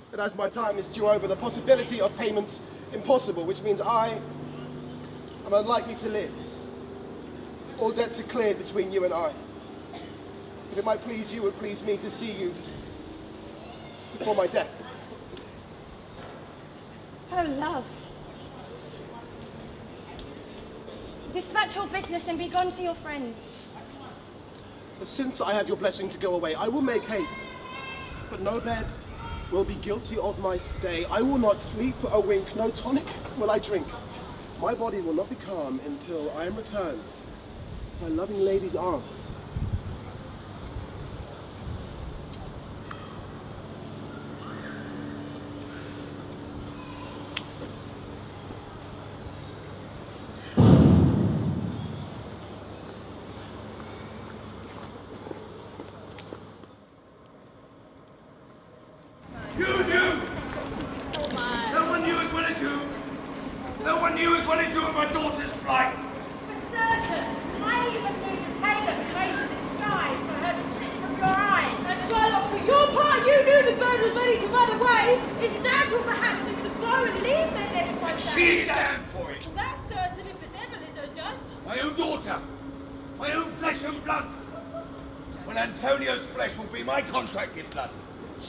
But as my time is due over, the possibility of payment impossible, which means I am unlikely to live. All debts are cleared between you and I. If it might please you, it would please me to see you before my death. Oh, love. Dispatch your business and be gone to your friend. Since I have your blessing to go away, I will make haste. But no bed will be guilty of my stay. I will not sleep a wink, no tonic will I drink. My body will not be calm until I am returned to my loving lady's arms.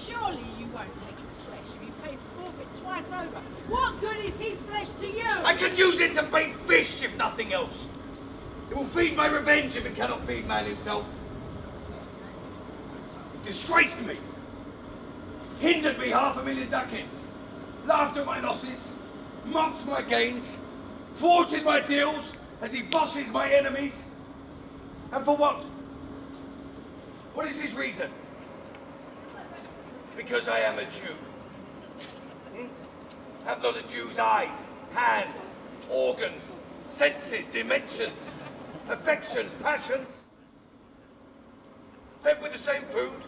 Surely you won't take his flesh if he pays forfeit twice over. What good is his flesh to you? I could use it to bait fish, if nothing else. It will feed my revenge if it cannot feed man himself. It disgraced me. Hindered me 500,000 ducats. Laughed at my losses. Mocked my gains. Thwarted my deals as he bosses my enemies. And for what? What is his reason? Because I am a Jew. Have not a Jew's eyes, hands, organs, senses, dimensions, affections, passions? Fed with the same food,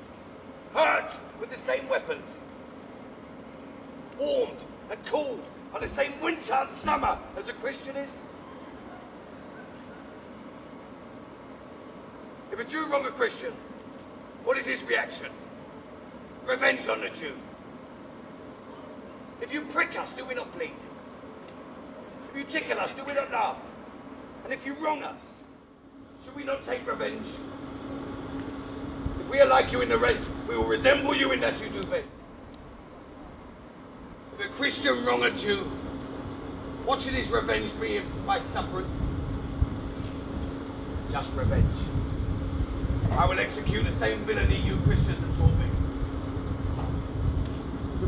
hurt with the same weapons, warmed and cooled on the same winter and summer as a Christian is? If a Jew wrong a Christian, what is his reaction? Revenge on the Jew. If you prick us, do we not bleed? If you tickle us, do we not laugh? And if you wrong us, should we not take revenge? If we are like you in the rest, we will resemble you in that you do best. If a Christian wrong a Jew, what should his revenge be by sufferance? Just revenge. I will execute the same villainy you Christians have taught me.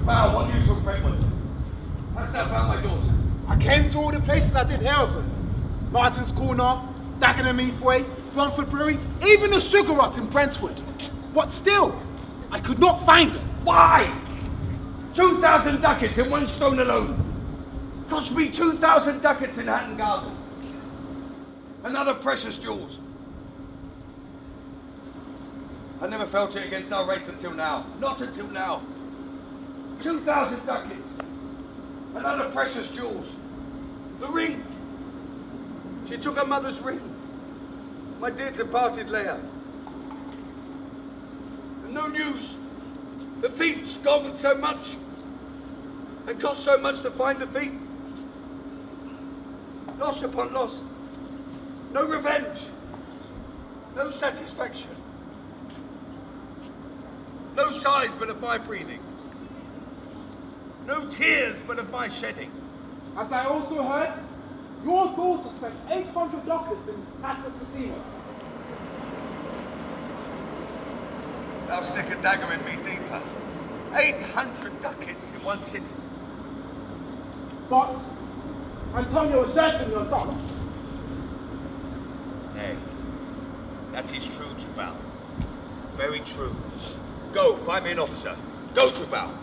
Bow, what news from Brentwood? Hast thou found my daughter? I came to all the places I did hear of her. Martin's Corner, Dagenham Heathway, Rumford Brewery, even the Sugar Rut in Brentwood. But still, I could not find her. Why? 2,000 ducats in one stone alone. Cost me 2,000 ducats in Hatton Garden. And other precious jewels. I never felt it against our race until now. Not until now. 2,000 ducats. And other precious jewels. The ring. She took her mother's ring. my dear departed Leia. And no news. The thief's gone with so much, and cost so much to find the thief. Loss upon loss. No revenge. No satisfaction. No sighs but of my breathing. No tears but of my shedding. As I also heard, your daughter spent 800 ducats in Atlas Casino. Thou stick a dagger in me deeper. 800 ducats in one sitting. But Antonio is certain you're not. Nay, that is true, Trubal. Very true. Go, find me an officer. Go, Trubal.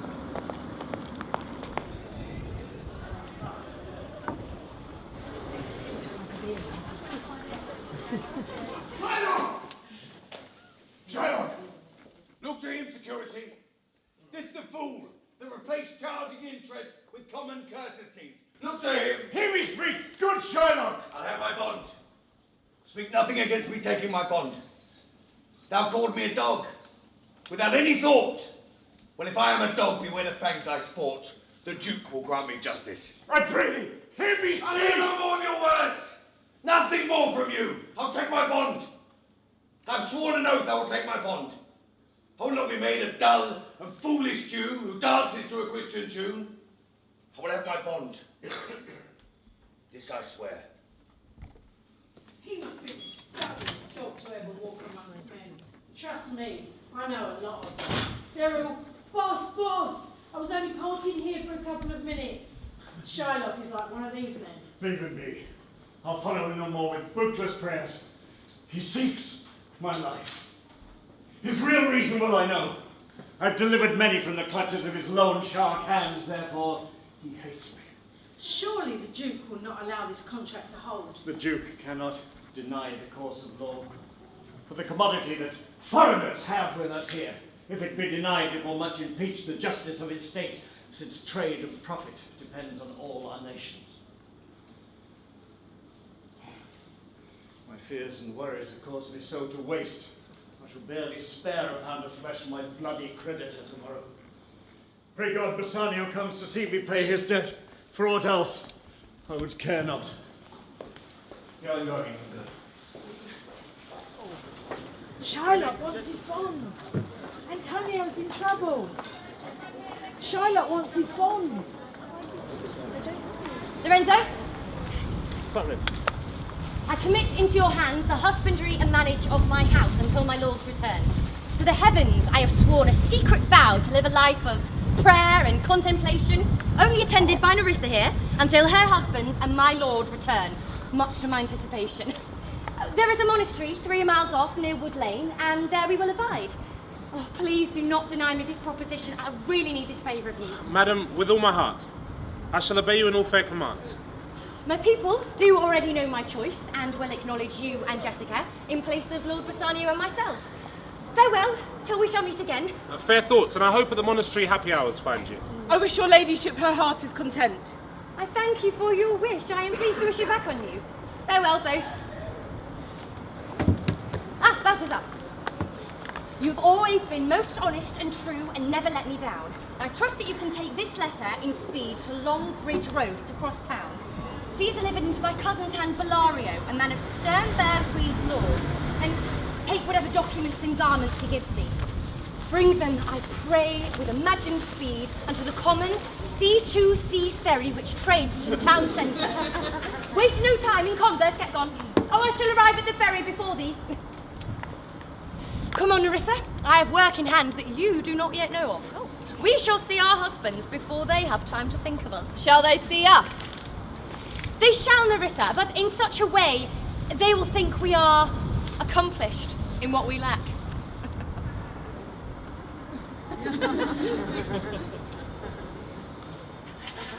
Shylock! Look to him, security. This the fool that replaced charging interest with common courtesies. Look to him. Hear me speak, good Shylock. I'll have my bond. Speak nothing against me taking my bond. Thou called me a dog, without any thought. Well, if I am a dog, beware the fangs I sport. The Duke will grant me justice. I pray thee, hear me speak. I'll hear no more of your words. Nothing more from you. I'll take my bond. I've sworn an oath I will take my bond. I will not be made a dull and foolish Jew who dances to a Christian tune. I will have my bond. This I swear. He must be the stubbornest dog to ever walk among his men. Trust me, I know a lot of them. They're all, boss, I was only parking here for a couple of minutes. Shylock is like one of these men. Leave it be. I'll follow him no more with bookless prayers. He seeks my life. His real reason will I know. I've delivered many from the clutches of his loan shark hands, therefore he hates me. Surely the Duke will not allow this contract to hold. The Duke cannot deny the course of law. For the commodity that foreigners have with us here, if it be denied, it will much impeach the justice of his state, since trade and profit depends on all our nations. My fears and worries have caused me so to waste. I shall barely spare a pound of flesh my bloody creditor tomorrow. Pray God Bassanio comes to see me pay his debt. For aught else, I would care not. I'm going. Shylock wants his bond. Antonio's in trouble. Shylock wants his bond. Lorenzo, Butler. I commit into your hands the husbandry and manage of my house until my lord's return. To the heavens I have sworn a secret vow to live a life of prayer and contemplation, only attended by Nerissa here, until her husband and my lord return, much to my anticipation. There is a monastery 3 miles off near Wood Lane, and there we will abide. Oh, please do not deny me this proposition. I really need this favour of you. Madam, with all my heart, I shall obey you in all fair commands. My people do already know my choice, and will acknowledge you and Jessica in place of Lord Bassanio and myself. Farewell, till we shall meet again. Fair thoughts, and I hope at the monastery happy hours find you. I wish your ladyship her heart is content. I thank you for your wish. I am pleased to wish it back on you. Farewell, both. Balthazar. You have always been most honest and true and never let me down. I trust that you can take this letter in speed to Longbridge Road to cross town. See it delivered into my cousin's hand, Bellario, a man of stern bear Creed's lord, and take whatever documents and garments he gives thee. Bring them, I pray, with imagined speed unto the common C2C ferry which trades to the town centre. Waste no time in converse, get gone. Oh, I shall arrive at the ferry before thee. Come on, Nerissa. I have work in hand that you do not yet know of. Oh. We shall see our husbands before they have time to think of us. Shall they see us? They shall, Nerissa, but in such a way they will think we are accomplished in what we lack.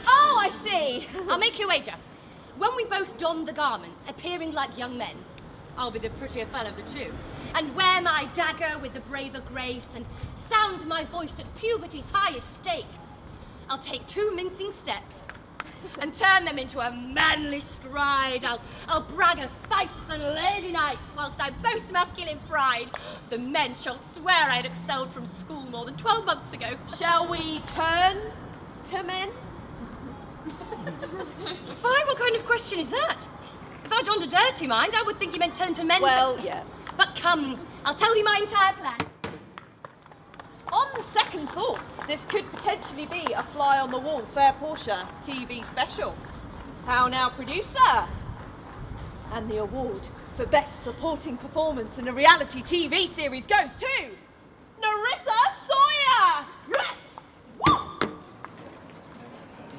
Oh, I see. I'll make you a wager. When we both don the garments, appearing like young men, I'll be the prettier fell of the two, and wear my dagger with the braver grace, and sound my voice at puberty's highest stake. I'll take 2 mincing steps, and turn them into a manly stride. I'll brag of fights and lady nights whilst I boast masculine pride. The men shall swear I had excelled from school more than 12 months ago. Shall we turn to men? Fine, what kind of question is that? If I'd donned a dirty mind, I would think you meant turn to men. Well, yeah. But come, I'll tell you my entire plan. On second thoughts, this could potentially be a fly on the wall Fair Portia TV special. How now, producer? And the award for best supporting performance in a reality TV series goes to Nerissa Sawyer.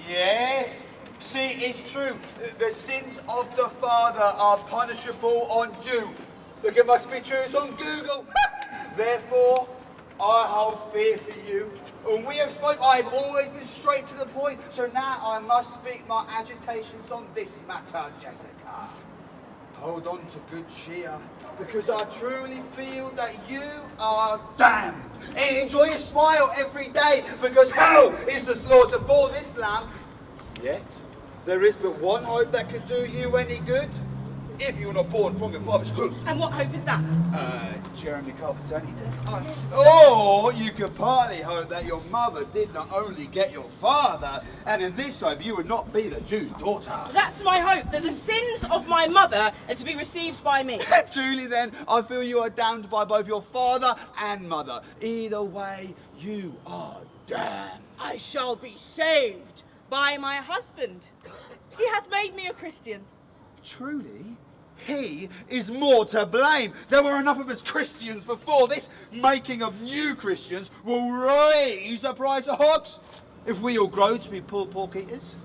Yes. See, it's true. The sins of the father are punishable on you. Look, it must be true. It's on Google. Therefore, I hold fear for you. When we have spoke, I have always been straight to the point. So now I must speak my agitations on this matter, Jessica. Hold on to good cheer, because I truly feel that you are damned. And enjoy your smile every day, because hell is the slaughter for this lamb. Yet, there is but one hope that could do you any good, if you were not born from your father's hood. And what hope is that? Jeremy Carpentani test. Or you could partly hope that your mother did not only get your father, and in this hope you would not be the Jew's daughter. That's my hope, that the sins of my mother are to be received by me. Truly then, I feel you are damned by both your father and mother. Either way, you are damned. I shall be saved by my husband. He hath made me a Christian. Truly? He is more to blame. There were enough of us Christians before. This making of new Christians will raise the price of hogs. If we all grow to be poor pork eaters.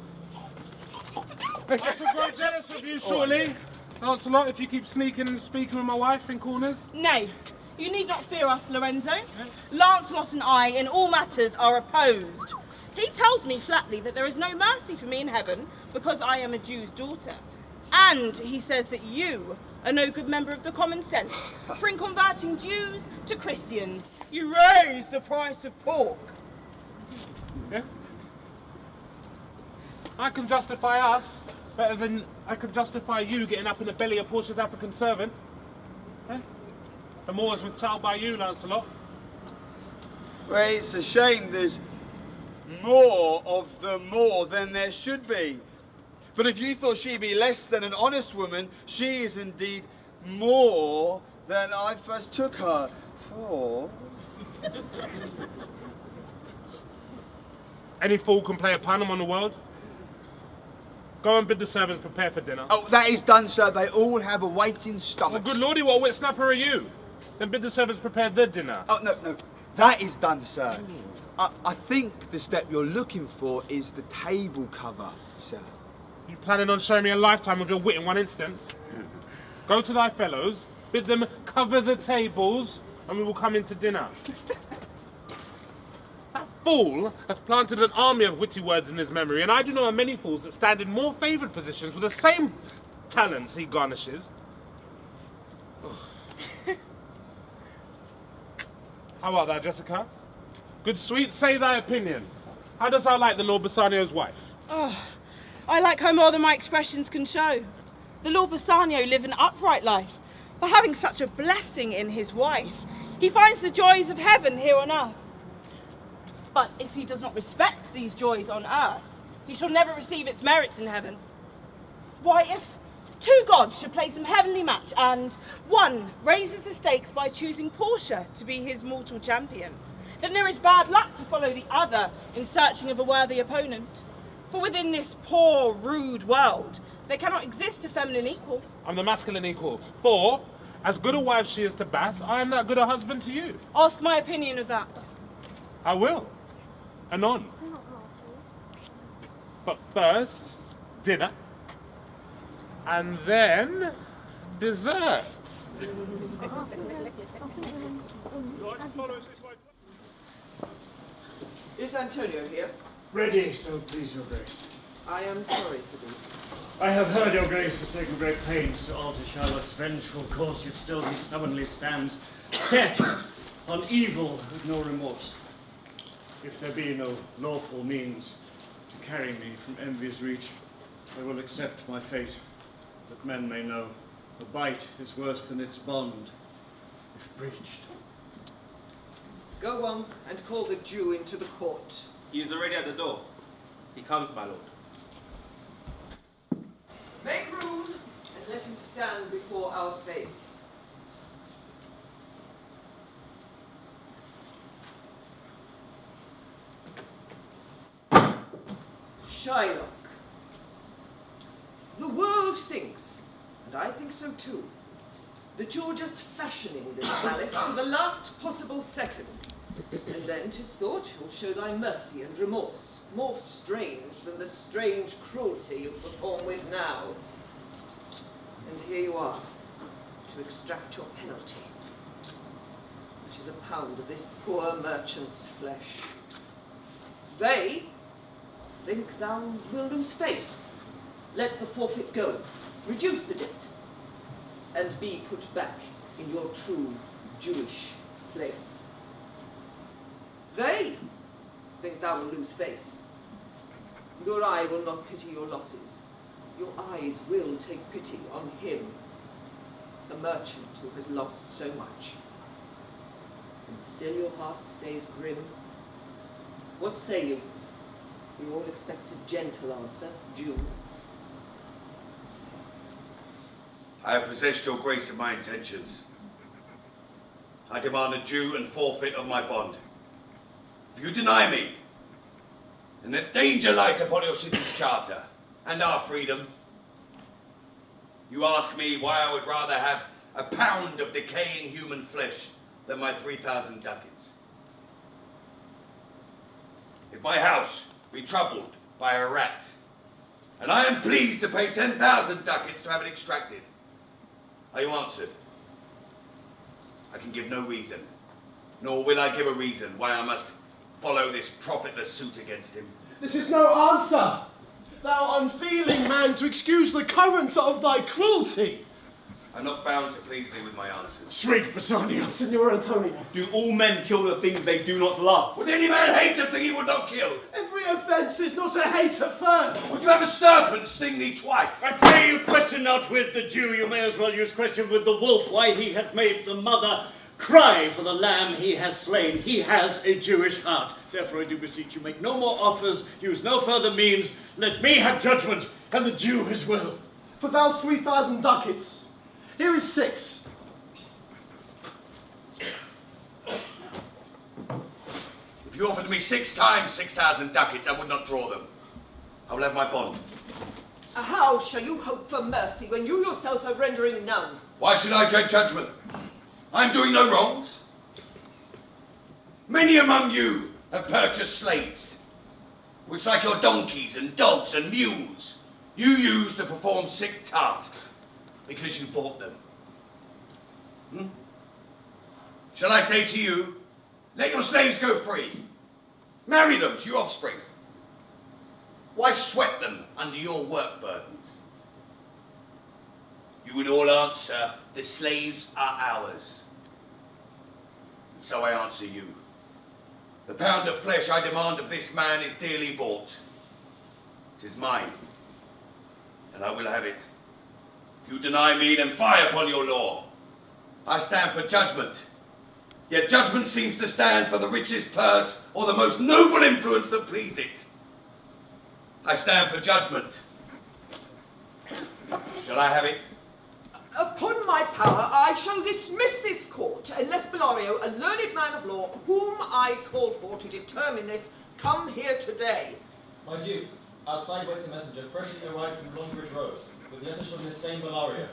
I shall grow jealous of you shortly, Lancelot, if you keep sneaking and speaking with my wife in corners. Nay, you need not fear us, Lorenzo. Lancelot and I, in all matters, are opposed. He tells me flatly that there is no mercy for me in heaven because I am a Jew's daughter. And he says that you are no good member of the common sense, for in converting Jews to Christians, you raise the price of pork. Yeah? I can justify us better than I can justify you getting up in the belly of Portia's African servant. Eh? The Moors with child by you, Lancelot. Well, it's a shame there's more of the Moor than there should be. But if you thought she'd be less than an honest woman, she is indeed more than I first took her for. Any fool can play a panum on the world. Go and bid the servants prepare for dinner. Oh, that is done, sir. They all have a waiting stomach. Well, good lordy, what a wit snapper are you? Then bid the servants prepare the dinner. Oh, no. That is done, sir. I think the step you're looking for is the table cover, sir. You planning on showing me a lifetime of your wit in one instance? Go to thy fellows, bid them cover the tables, and we will come into dinner. That fool hath planted an army of witty words in his memory, and I do know of many fools that stand in more favoured positions with the same talents he garnishes. How art thou, Jessica? Good sweet, say thy opinion. How dost thou like the Lord Bassanio's wife? Oh, I like her more than my expressions can show. The Lord Bassanio live an upright life. For having such a blessing in his wife, he finds the joys of heaven here on earth. But if he does not respect these joys on earth, he shall never receive its merits in heaven. Why, if two gods should play some heavenly match, and one raises the stakes by choosing Portia to be his mortal champion, then there is bad luck to follow the other in searching of a worthy opponent. For within this poor, rude world, there cannot exist a feminine equal. I'm the masculine equal. For, as good a wife she is to Bass, I am that good a husband to you. Ask my opinion of that. I will. Anon. But first, dinner. And then, dessert. Is Antonio here? Ready, so please your grace. I am sorry to be. I have heard your grace has taken great pains to alter Charlotte's vengeful course, yet still he stubbornly stands, set on evil with no remorse. If there be no lawful means to carry me from envy's reach, I will accept my fate, that men may know a bite is worse than its bond, if breached. Go on and call the Jew into the court. He is already at the door. He comes, my lord. Make room and let him stand before our face. Shylock, the world thinks, and I think so too, that you're just fashioning this palace to the last possible second, and then 'tis thought you'll show thy mercy and remorse, more strange than the strange cruelty you perform with now. And here you are, to extract your penalty, which is a pound of this poor merchant's flesh. They think thou will lose face. Let the forfeit go, reduce the debt, and be put back in your true Jewish place. They think thou will lose face. Your eye will not pity your losses. Your eyes will take pity on him, the merchant who has lost so much. And still your heart stays grim. What say you? We all expect a gentle answer, Jew. I have possessed your grace of my intentions. I demand a due and forfeit of my bond. If you deny me, then a danger light upon your city's charter and our freedom. You ask me why I would rather have a pound of decaying human flesh than my 3,000 ducats. If my house be troubled by a rat, and I am pleased to pay 10,000 ducats to have it extracted, are you answered? I can give no reason, nor will I give a reason why I must follow this profitless suit against him. This is no answer, thou unfeeling man, to excuse the current of thy cruelty. I'm not bound to please thee with my answers. Sweet Bassanio. Signor Antonio. Do all men kill the things they do not love? Would any man hate a thing he would not kill? Every offence is not a hate at first. Would you have a serpent sting thee twice? I pray you question not with the Jew, you may as well use question with the wolf, why he hath made the mother cry for the lamb he hath slain. He has a Jewish heart. Therefore I do beseech you, make no more offers, use no further means, let me have judgment, and the Jew his will. For thou 3,000 ducats, here is 6. If you offered me 6 times 6,000 ducats, I would not draw them. I will have my bond. How shall you hope for mercy when you yourself are rendering none? Why should I dread judgment? I am doing no wrongs. Many among you have purchased slaves, which like your donkeys and dogs and mules, you use to perform sick tasks because you bought them. Shall I say to you, let your slaves go free. Marry them to your offspring. Why sweat them under your work burdens? You would all answer, the slaves are ours. So I answer you. The pound of flesh I demand of this man is dearly bought. It is mine, and I will have it. If you deny me, then fie upon your law. I stand for judgment, yet judgment seems to stand for the richest purse or the most noble influence that please it. I stand for judgment. Shall I have it? Upon my power, I shall dismiss this court, unless Bellario, a learned man of law, whom I called for to determine this, come here today. My Duke, outside waits a messenger freshly arrived from Longbridge Road, with letters from this same Bellario.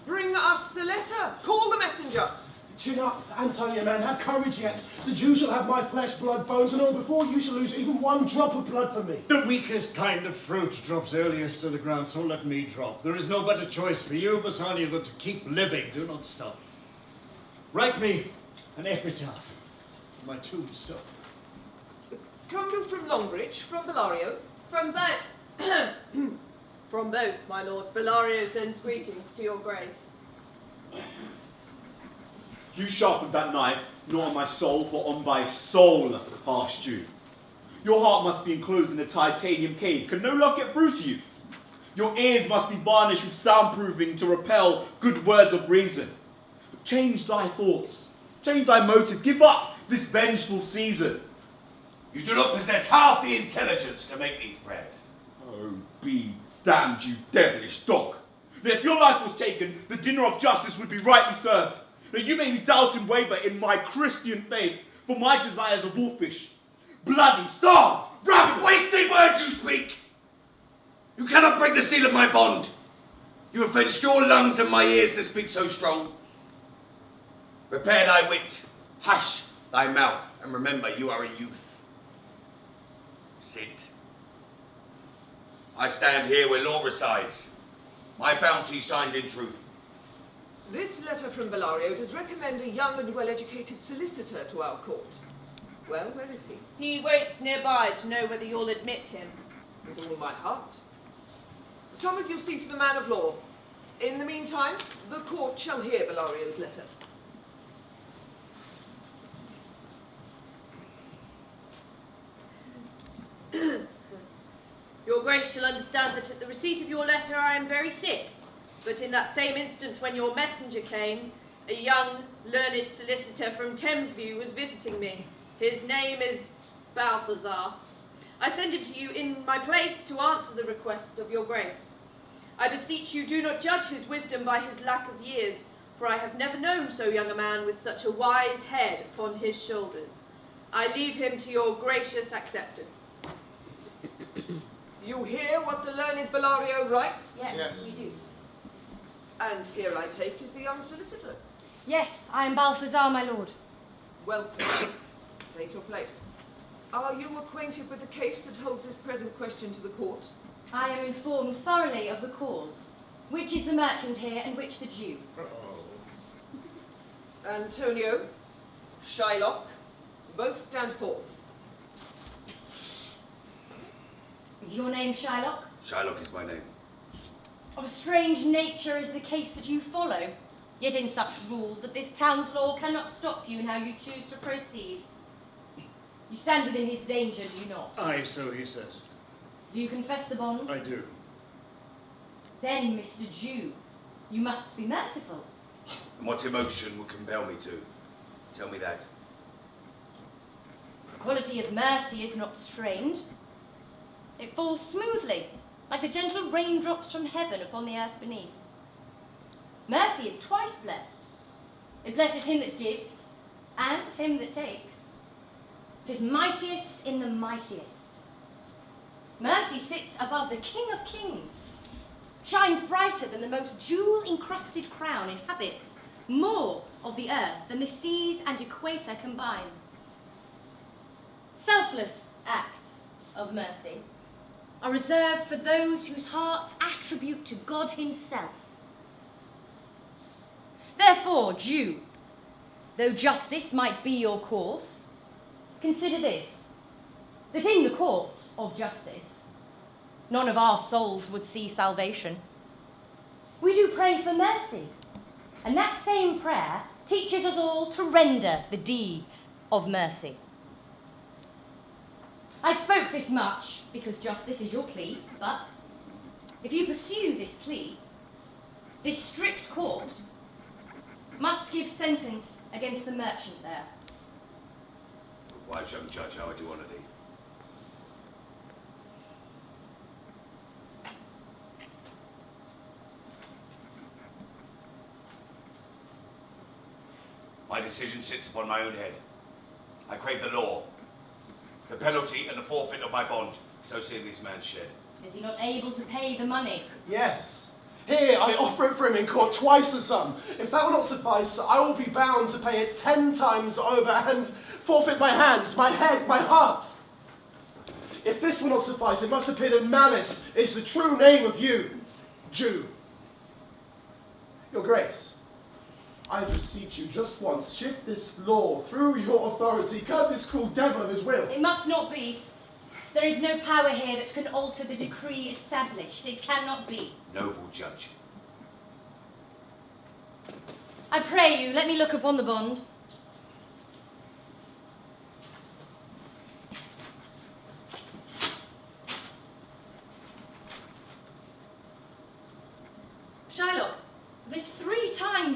Bring us the letter. Call the messenger. Chin up, Antonio, man, have courage yet. The Jew shall have my flesh, blood, bones, and all before you shall lose even one drop of blood for me. The weakest kind of fruit drops earliest to the ground, so let me drop. There is no better choice for you, Bassanio, than to keep living. Do not stop. Write me an epitaph for my tombstone. Come you from Longbridge, from Bellario? From both. From both, my lord. Bellario sends greetings to your grace. You sharpened that knife, not on my soul, but on thy soul, harsh Jew. Your heart must be enclosed in a titanium cage, can no love get through to you. Your ears must be varnished with soundproofing to repel good words of reason. Change thy thoughts, change thy motive, give up this vengeful season. You do not possess half the intelligence to make these prayers. Oh, be damned, you devilish dog. That if your life was taken, the dinner of justice would be rightly served. That you made me doubt and waver in my Christian faith, for my desires are wolfish, bloody, starved, Rapid, wasted words you speak! You cannot break the seal of my bond. You have fenced your lungs and my ears to speak so strong. Prepare thy wit, hush thy mouth, and remember you are a youth. Sit. I stand here where law resides, my bounty signed in truth. This letter from Bellario does recommend a young and well-educated solicitor to our court. Well, where is he? He waits nearby to know whether you'll admit him. With all my heart. Some of you see to the man of law. In the meantime, the court shall hear Bellario's letter. Your Grace shall understand that at the receipt of your letter I am very sick, but in that same instance when your messenger came, a young, learned solicitor from Thamesview was visiting me. His name is Balthazar. I send him to you in my place to answer the request of your Grace. I beseech you do not judge his wisdom by his lack of years, for I have never known so young a man with such a wise head upon his shoulders. I leave him to your gracious acceptance. You hear what the learned Bellario writes? Yes, we do. And here I take is the young solicitor. Yes, I am Balthazar, my lord. Welcome. Take your place. Are you acquainted with the case that holds this present question to the court? I am informed thoroughly of the cause. Which is the merchant here and which the Jew? Antonio, Shylock, both stand forth. Is your name Shylock? Shylock is my name. Of a strange nature is the case that you follow, yet in such rule that this town's law cannot stop you in how you choose to proceed. You stand within his danger, do you not? Aye, so he says. Do you confess the bond? I do. Then, Mr. Jew, you must be merciful. And what emotion would compel me to? Tell me that. The quality of mercy is not strained. It falls smoothly, like the gentle raindrops from heaven upon the earth beneath. Mercy is twice blessed. It blesses him that gives, and him that takes. It is mightiest in the mightiest. Mercy sits above the King of Kings, shines brighter than the most jewel-encrusted crown, inhabits more of the earth than the seas and equator combined. Selfless acts of mercy are reserved for those whose hearts attribute to God himself. Therefore, Jew, though justice might be your course, consider this, that in the courts of justice, none of our souls would see salvation. We do pray for mercy, and that same prayer teaches us all to render the deeds of mercy. I've spoke this much because justice is your plea, but if you pursue this plea, this strict court must give sentence against the merchant there. Wise young judge, how I do honour thee. My decision sits upon my own head. I crave the law, the penalty and the forfeit of my bond, so seeing this man shed. Is he not able to pay the money? Yes. Here, I offer it for him in court twice the sum. If that will not suffice, I will be bound to pay it 10 times over and forfeit my hands, my head, my heart. If this will not suffice, it must appear that malice is the true name of you, Jew. Your Grace, I beseech you just once, shift this law through your authority, curb this cruel devil of his will. It must not be. There is no power here that can alter the decree established. It cannot be. Noble judge. I pray you, let me look upon the bond.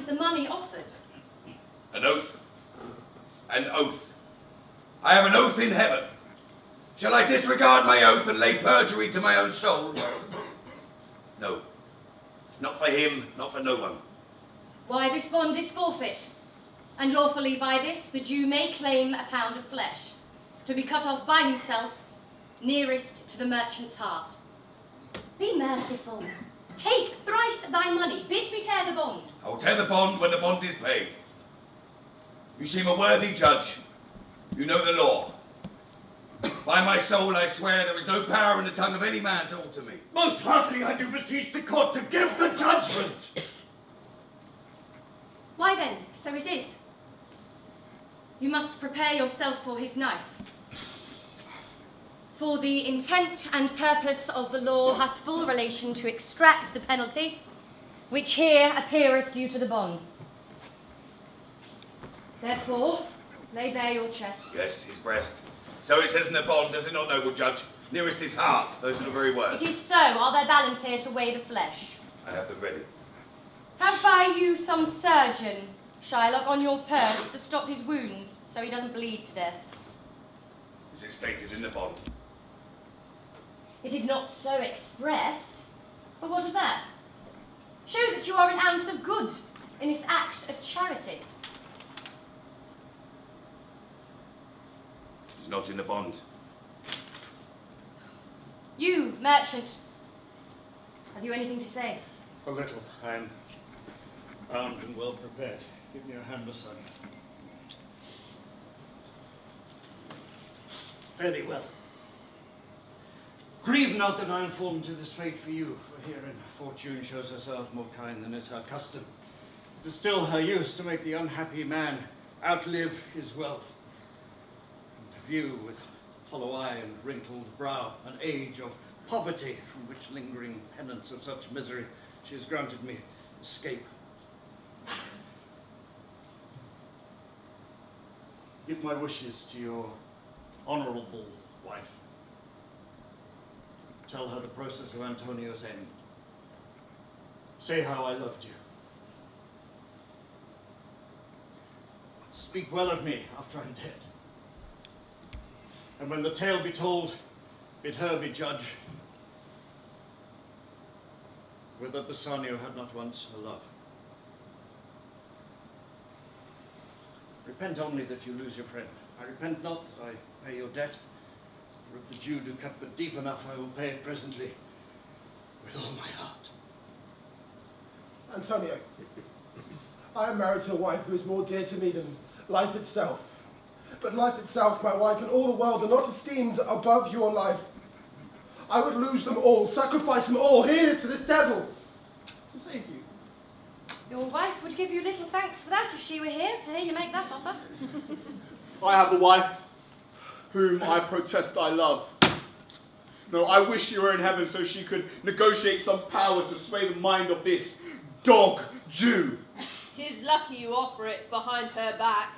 the money offered. An oath. An oath. I have an oath in heaven. Shall I disregard my oath and lay perjury to my own soul? No. Not for him, not for no one. Why, this bond is forfeit, and lawfully by this the Jew may claim a pound of flesh, to be cut off by himself, nearest to the merchant's heart. Be merciful. Take thrice thy money. Bid me tear the bond. I will tear the bond when the bond is paid. You seem a worthy judge. You know the law. By my soul I swear there is no power in the tongue of any man to alter me. Most heartily I do beseech the court to give the judgment. Why then, so it is. You must prepare yourself for his knife. For the intent and purpose of the law hath full relation to extract the penalty, which here appeareth due to the bond. Therefore, lay bare your chest. Yes, his breast. So it says in the bond, does it not, noble judge? Nearest his heart. Those are the very words. It is so. Are there balance here to weigh the flesh? I have them ready. Have by you some surgeon, Shylock, on your purse to stop his wounds, so he doesn't bleed to death. Is it stated in the bond? It is not so expressed, but what of that? Show that you are an ounce of good in this act of charity. It is not in the bond. You, merchant, have you anything to say? A little. I am armed and well prepared. Give me your hand, son. Fairly well. Grieve not that I am fallen to this fate for you, for herein fortune shows herself more kind than is her custom. It is still her use to make the unhappy man outlive his wealth, and to view with hollow eye and wrinkled brow an age of poverty from which lingering penance of such misery she has granted me escape. Give my wishes to your honourable wife. Tell her the process of Antonio's end. Say how I loved you. Speak well of me after I'm dead. And when the tale be told, bid her be judge whether Bassanio had not once a love. Repent only that you lose your friend. I repent not that I pay your debt, for if the Jew do cut but deep enough, I will pay it presently with all my heart. Antonio, I am married to a wife who is more dear to me than life itself. But life itself, my wife, and all the world are not esteemed above your life. I would lose them all, sacrifice them all here to this devil to save you. Your wife would give you little thanks for that if she were here to hear you make that offer. I have a wife whom I protest I love. No, I wish she were in heaven so she could negotiate some power to sway the mind of this dog Jew. 'Tis lucky you offer it behind her back.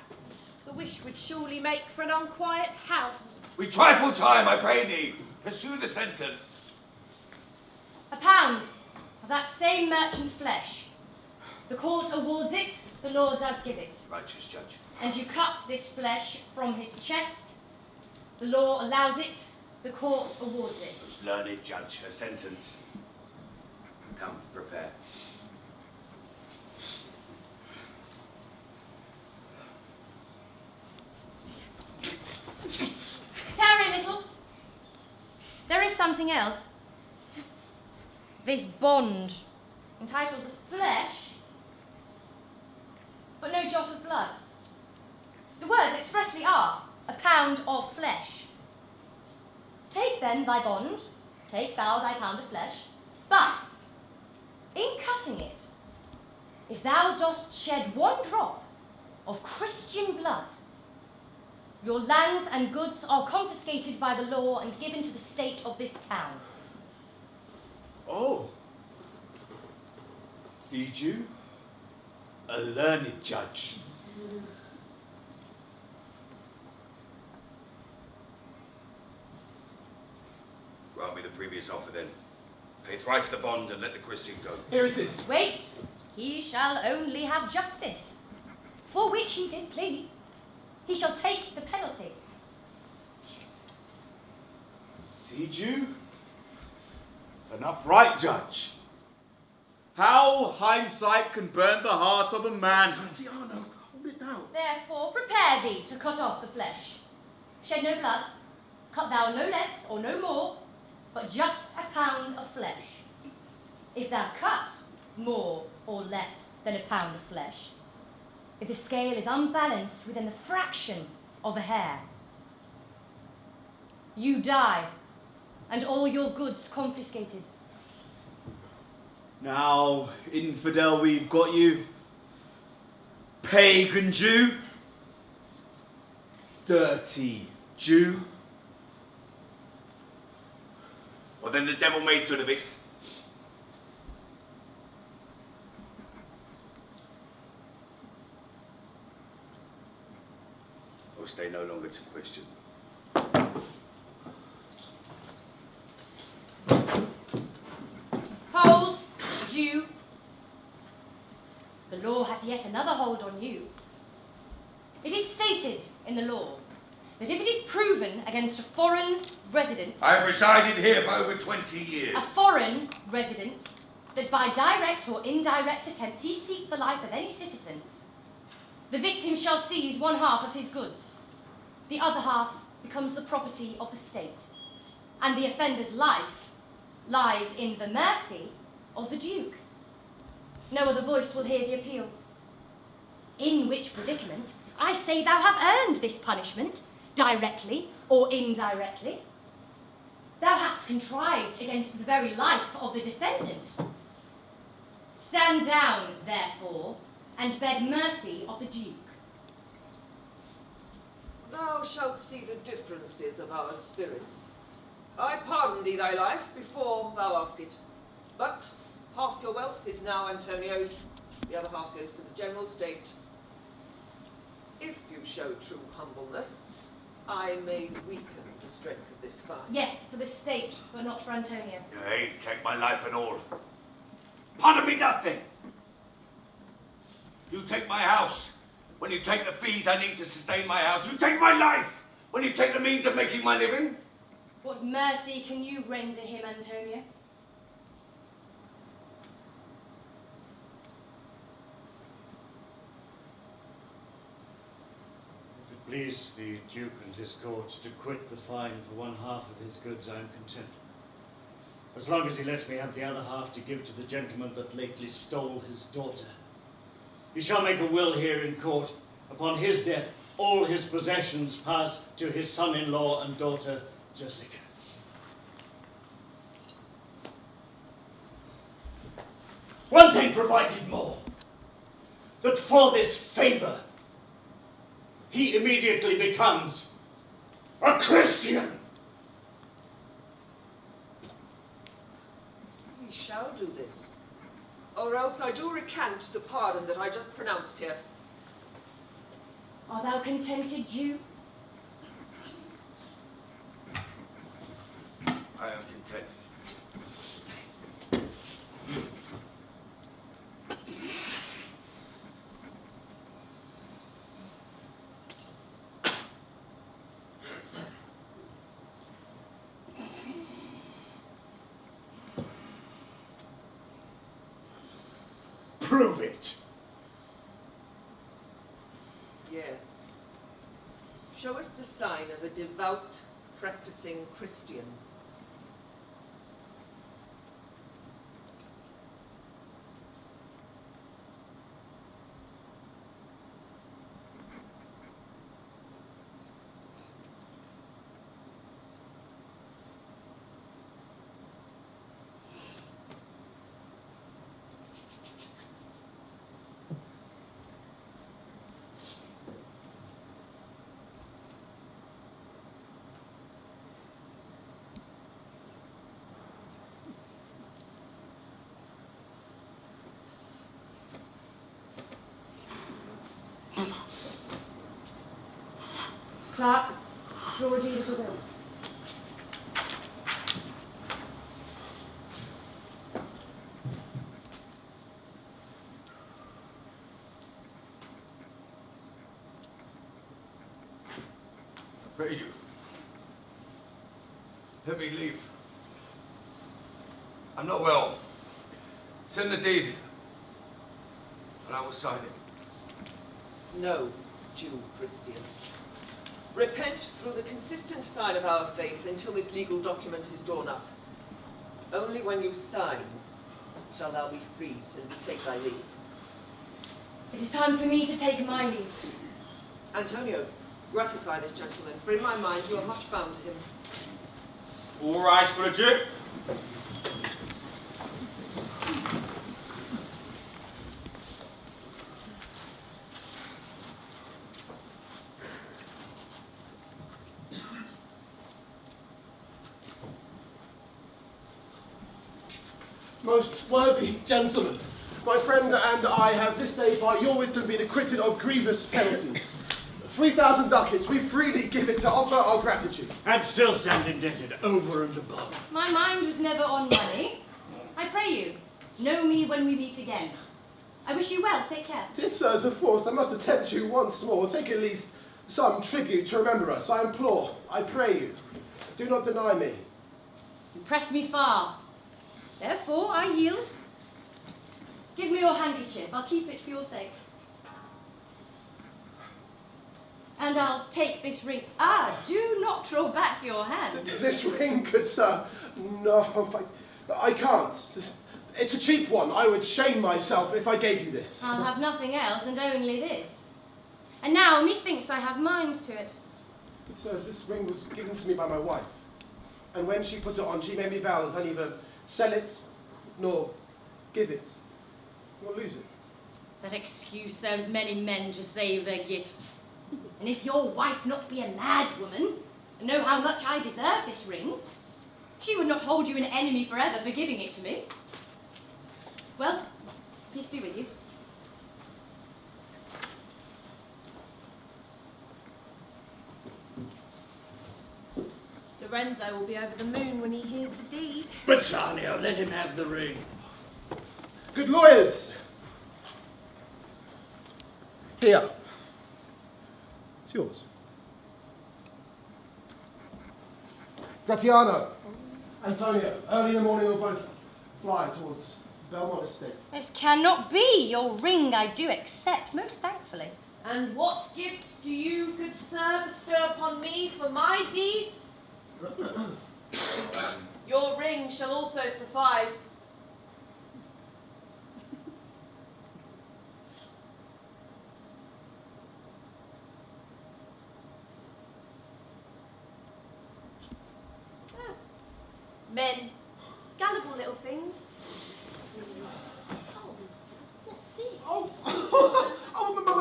The wish would surely make for an unquiet house. We trifle time, I pray thee. Pursue the sentence. £1 of that same merchant flesh. The court awards it, the law does give it. Righteous judge. And you cut this flesh from his chest. The law allows it, the court awards it. Most learned judge, her sentence. Come, prepare. Tarry little. There is something else. This bond, entitled The Flesh, but no jot of blood. The words expressly are, £1 of flesh. Take then thy bond, take thou thy pound of flesh, but in cutting it, if thou dost shed one drop of Christian blood, your lands and goods are confiscated by the law and given to the state of this town. Oh. See you? A learned judge. Grant me the previous offer then. Pay thrice the bond and let the Christian go. Here it is. Wait. he shall only have justice, for which he did plead. He shall take the penalty. See, Jew? An upright judge. How hindsight can burn the heart of a man. Tiano, hold it down. Therefore prepare thee to cut off the flesh. Shed no blood, cut thou no less or no more, but just a pound of flesh. If thou cut more or less than a pound of flesh, if the scale is unbalanced within the fraction of a hair, you die, and all your goods confiscated. Now, infidel, we've got you. Pagan Jew. Dirty Jew. Well, then the devil made good of it. Or stay no longer to question. Hold, Jew. The law hath yet another hold on you. It is stated in the law that if it is proven against a foreign resident... I have resided here for over 20 years. A foreign resident, that by direct or indirect attempts he seek the life of any citizen, the victim shall seize one half of his goods. The other half becomes the property of the state, and the offender's life lies in the mercy of the Duke. No other voice will hear the appeals. In which predicament, I say thou have earned this punishment, directly or indirectly. Thou hast contrived against the very life of the defendant. Stand down, therefore, and beg mercy of the Duke. Thou shalt see the differences of our spirits. I pardon thee thy life before thou ask it. But half your wealth is now Antonio's, the other half goes to the general state. If you show true humbleness, I may weaken the strength of this fine. Yes, for the state, but not for Antonio. Yea, take my life and all. Pardon me nothing. You take my house. When you take the fees I need to sustain my house, you take my life. When you take the means of making my living. What mercy can you render him, Antonio? If it please the Duke and his court to quit the fine for one half of his goods, I am content. As long as he lets me have the other half to give to the gentleman that lately stole his daughter. He shall make a will here in court. Upon his death, all his possessions pass to his son-in-law and daughter, Jessica. One thing provided more, that for this favor, he immediately becomes a Christian. We shall do this, or else I do recant the pardon that I just pronounced here. Art thou contented, Jew? I am content. Prove it. Yes. Show us the sign of a devout, practicing Christian. Clark, draw a deed of the will. Pray you. Let me leave. I'm not well. Send the deed, and I will sign it. No, Jew Christian. Repent through the consistent side of our faith until this legal document is drawn up. Only when you sign shall thou be free to take thy leave. It is time for me to take my leave. Antonio, gratify this gentleman, for in my mind you are much bound to him. All rise for the Jew. Most worthy gentlemen, my friend and I have this day by your wisdom been acquitted of grievous penalties. 3,000 ducats, we freely give it to offer our gratitude. And still stand indebted over and above. My mind was never on money. I pray you, know me when we meet again. I wish you well, take care. Dear sirs of force, I must attempt you once more. Take at least some tribute to remember us. I implore, I pray you. Do not deny me. You press me far. Therefore, I yield. Give me your handkerchief. I'll keep it for your sake. And I'll take this ring. Ah, do not draw back your hand. This ring, good sir. No, I can't. It's a cheap one. I would shame myself if I gave you this. I'll have nothing else and only this. And now methinks I have mind to it. Good sirs, this ring was given to me by my wife. And when she put it on, she made me vow that I neither sell it, nor give it, nor lose it. That excuse serves many men to save their gifts. And if your wife not be a mad woman, and know how much I deserve this ring, she would not hold you an enemy forever for giving it to me. Well, peace be with you. Lorenzo will be over the moon when he hears the deed. Bassanio, let him have the ring. Good lawyers! Here. It's yours. Gratiano, Antonio, early in the morning we'll both fly towards Belmont Estate. This cannot be. Your ring I do accept, most thankfully. And what gift do you, good sir, bestow upon me for my deeds? Your ring shall also suffice. Men, gullible little things. Oh,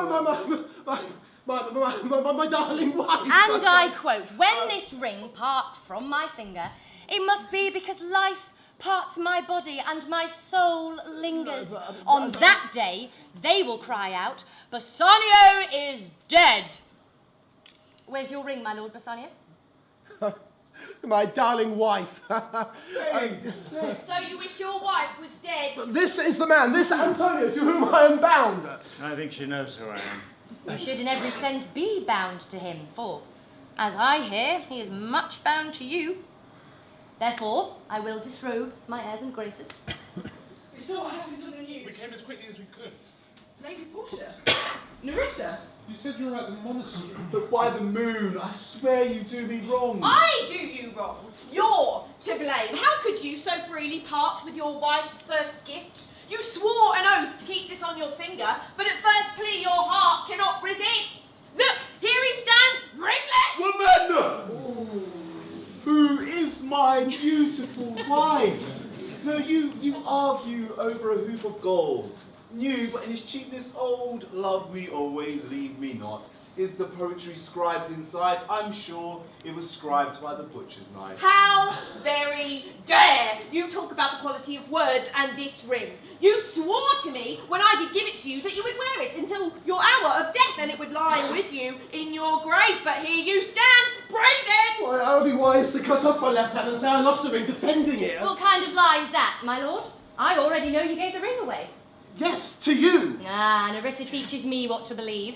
what's this? My darling wife. And I quote, when this ring parts from my finger, it must be because life parts my body and my soul lingers. On that day, they will cry out, Bassanio is dead. Where's your ring, my lord Bassanio? My darling wife. So you wish your wife was dead? This is the man, this Antonio, to whom I am bound. I think she knows who I am. You should in every sense be bound to him, for, as I hear, he is much bound to you. Therefore, I will disrobe my airs and graces. You saw what happened on the news? We came as quickly as we could. Lady Portia? Nerissa? You said you were at the monastery. But by the moon, I swear you do me wrong. I do you wrong. You're to blame. How could you so freely part with your wife's first gift? You swore an oath to keep this on your finger, but at first plea your heart cannot resist. Look, here he stands, ringless! Woman! Who is my beautiful wife? No, you argue over a hoop of gold. New, but in its cheapness old, love me always, leave me not. Is the poetry scribed inside? I'm sure it was scribed by the butcher's knife. How very dare you talk about the quality of words and this ring. You swore to me when I did give it to you that you would wear it until your hour of death and it would lie with you in your grave. But here you stand, breathing! Why, I would be wise to cut off my left hand and say I lost the ring defending it. What kind of lie is that, my lord? I already know you gave the ring away. Yes, to you. Ah, Nerissa teaches me what to believe.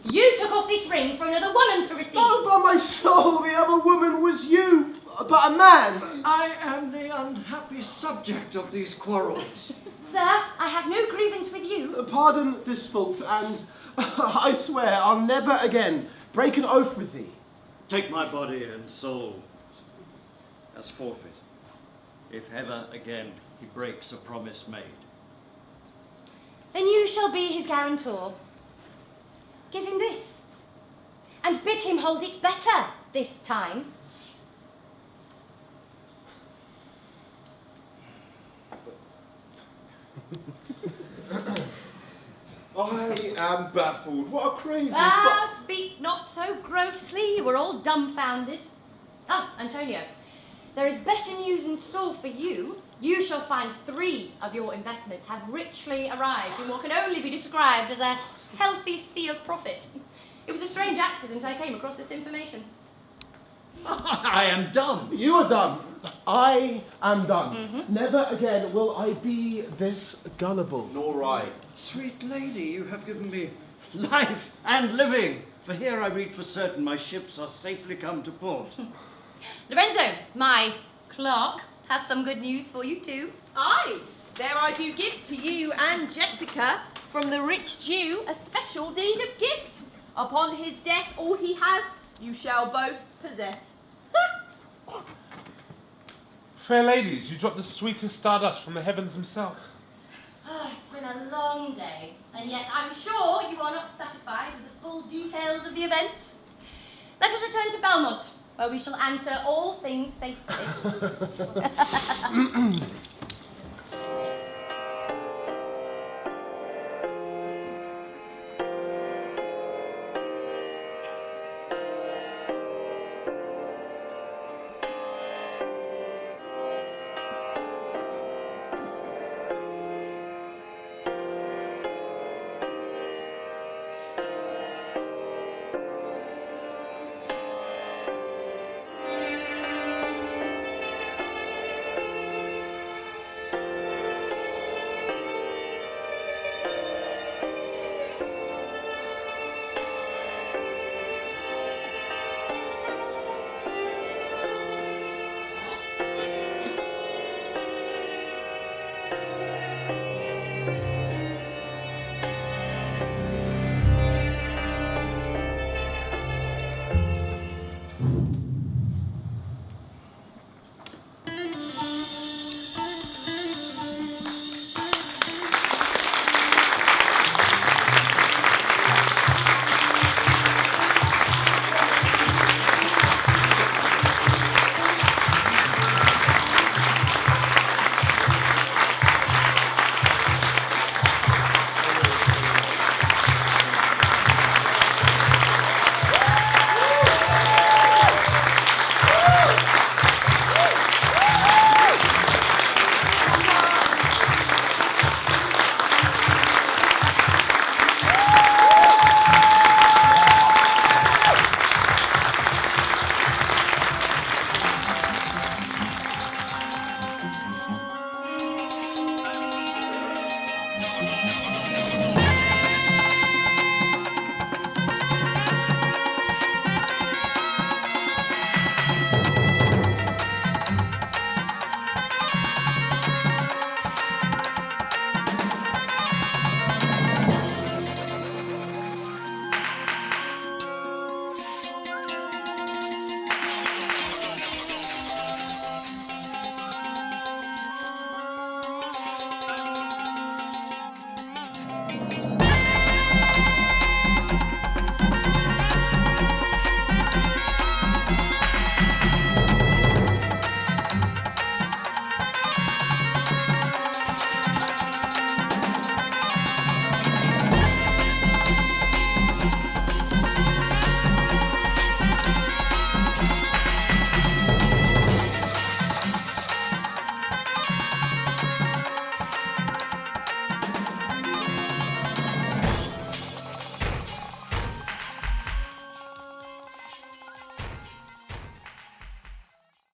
You took off this ring for another woman to receive. Oh, by my soul, the other woman was you, but a man. I am the unhappy subject of these quarrels. Sir, I have no grievance with you. Pardon this fault, and I swear I'll never again break an oath with thee. Take my body and soul as forfeit, if ever again he breaks a promise made. Then you shall be his guarantor. Give him this, and bid him hold it better this time. I am baffled. What a crazy... Speak not so grossly. You were all dumbfounded. Ah, Antonio, there is better news in store for you. You shall find 3 of your investments have richly arrived in what can only be described as a healthy sea of profit. It was a strange accident I came across this information. I am dumb. You are dumb. I am dumb. Never again will I be this gullible. Nor I. Sweet lady, you have given me life and living. For here I read for certain my ships are safely come to port. Lorenzo, my clerk, has some good news for you too. Aye, there I do give to you and Jessica from the rich Jew a special deed of gift. Upon his death, all he has, you shall both possess. Fair ladies, you dropped the sweetest stardust from the heavens themselves. Oh, it's been a long day, and yet I'm sure you are not satisfied with the full details of the events. Let us return to Belmont, where we shall answer all things faithfully.